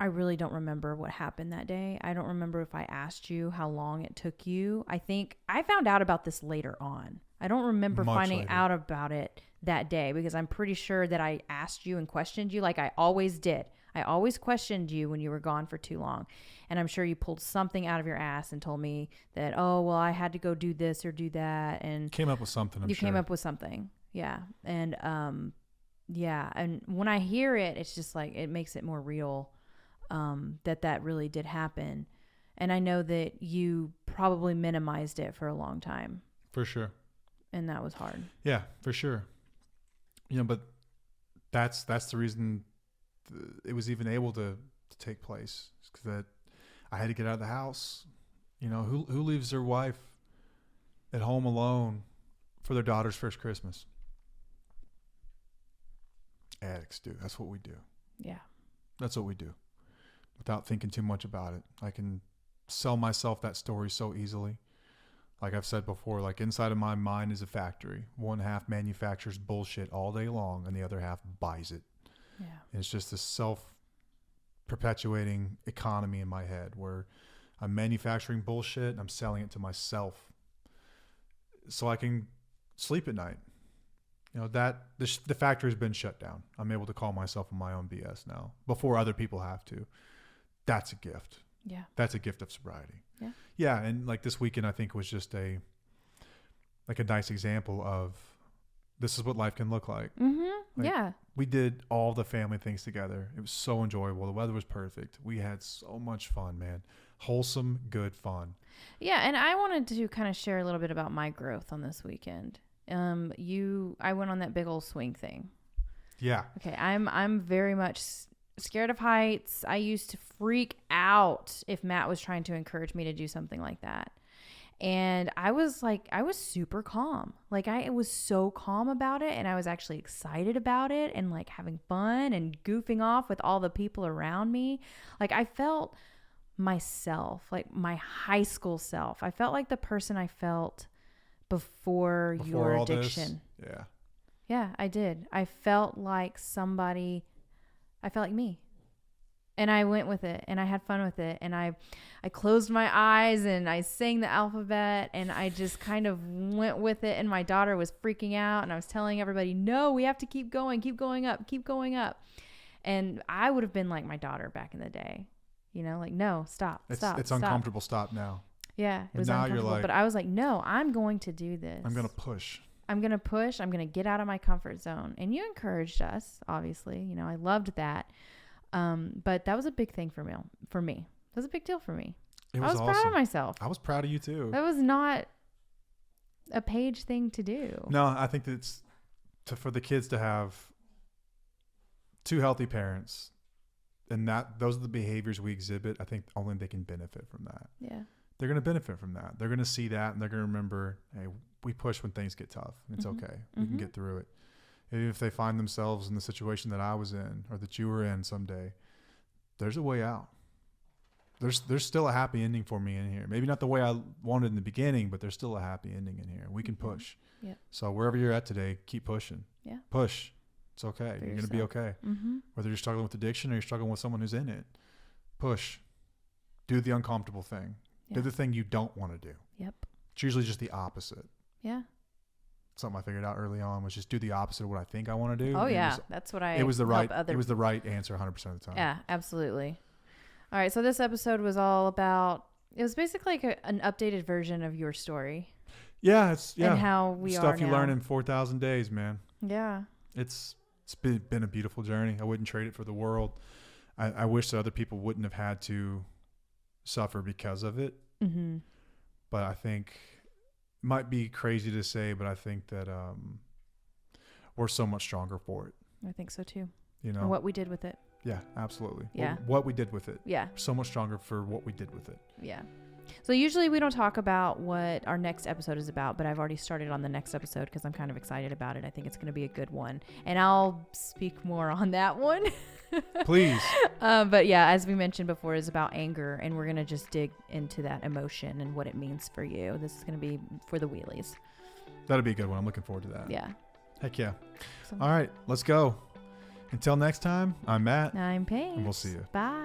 really don't remember what happened that day. I don't remember if I asked you how long it took you. I think I found out about this later on. I don't remember finding out about it that day because I'm pretty sure that I asked you and questioned you like I always did. I always questioned you when you were gone for too long. And I'm sure you pulled something out of your ass and told me that, oh, well, I had to go do this or do that. And came up with something, you came up with something. Yeah. And, and when I hear it, it's just like, it makes it more real, that really did happen. And I know that you probably minimized it for a long time. For sure. And that was hard. Yeah, for sure. But that's the reason it was even able to take place, because that I had to get out of the house. Who leaves their wife at home alone for their daughter's first Christmas? Addicts do. That's what we do. Yeah. That's what we do. Without thinking too much about it. I can sell myself that story so easily. Like I've said before, like inside of my mind is a factory. One half manufactures bullshit all day long and the other half buys it. Yeah. And it's just this self-perpetuating economy in my head where I'm manufacturing bullshit and I'm selling it to myself so I can sleep at night. That the factory has been shut down. I'm able to call myself on my own BS now before other people have to. That's a gift. Yeah. That's a gift of sobriety. Yeah. Yeah. And like this weekend, I think was just a nice example of this is what life can look like. Yeah. We did all the family things together. It was so enjoyable. The weather was perfect. We had so much fun, man. Wholesome, good fun. Yeah. And I wanted to kind of share a little bit about my growth on this weekend. I went on that big old swing thing. Yeah. Okay. I'm very much scared of heights. I used to freak out if Matt was trying to encourage me to do something like that. And I was super calm. Like I was so calm about it. And I was actually excited about it and like having fun and goofing off with all the people around me. Like I felt myself, like my high school self. I felt like the person I felt before your addiction. Yeah. Yeah, I did. I felt like me. And I went with it and I had fun with it. And I closed my eyes and I sang the alphabet and I just kind of went with it. And my daughter was freaking out and I was telling everybody, no, we have to keep going up. And I would have been like my daughter back in the day, like, no, stop. It's uncomfortable. Stop now. Yeah, it was now uncomfortable. you're like, but I was like, no, I'm going to do this. I'm going to push. I'm going to get out of my comfort zone. And you encouraged us, obviously. I loved that. But that was a big thing for me. That was a big deal for me. I was awesome. Proud of myself. I was proud of you too. That was not a Paige thing to do. No, I think that it's for the kids to have two healthy parents, and those are the behaviors we exhibit. I think only they can benefit from that. Yeah. They're going to benefit from that. They're going to see that and they're going to remember, hey, we push when things get tough. It's okay. We can get through it. Even if they find themselves in the situation that I was in or that you were in someday, there's a way out. There's still a happy ending for me in here. Maybe not the way I wanted in the beginning, but there's still a happy ending in here. We can push. Yeah. So wherever you're at today, keep pushing. Yeah. Push. It's okay. You're going to be okay. Whether you're struggling with addiction or you're struggling with someone who's in it, push. Do the uncomfortable thing. Yeah. Do the thing you don't want to do. Yep. It's usually just the opposite. Yeah. Something I figured out early on was just do the opposite of what I think I want to do. Oh yeah, that's what it was the right answer 100% of the time. Yeah, absolutely. All right, so this episode was all about It was basically like an updated version of your story. Yeah, And how we stuff are you now. learn in 4,000 days, man. Yeah. It's been a beautiful journey. I wouldn't trade it for the world. I wish that other people wouldn't have had to suffer because of it. Mm-hmm. But I think, might be crazy to say, but I think that we're so much stronger for it. I think so too. You know, And what we did with it. yeah, absolutely. Yeah. What we did with it. Yeah. So much stronger for what we did with it. Yeah. So usually we don't talk about what our next episode is about, but I've already started on the next episode because I'm kind of excited about it. I think it's going to be a good one, and I'll speak more on that one. Please. But yeah, as we mentioned before, is about anger, and we're going to just dig into that emotion and what it means for you. This is going to be for the wheelies. That'll be a good one. I'm looking forward to that. Yeah. Heck yeah. So, All right, let's go. Until next time, I'm Matt. I'm Paige. And we'll see you. Bye.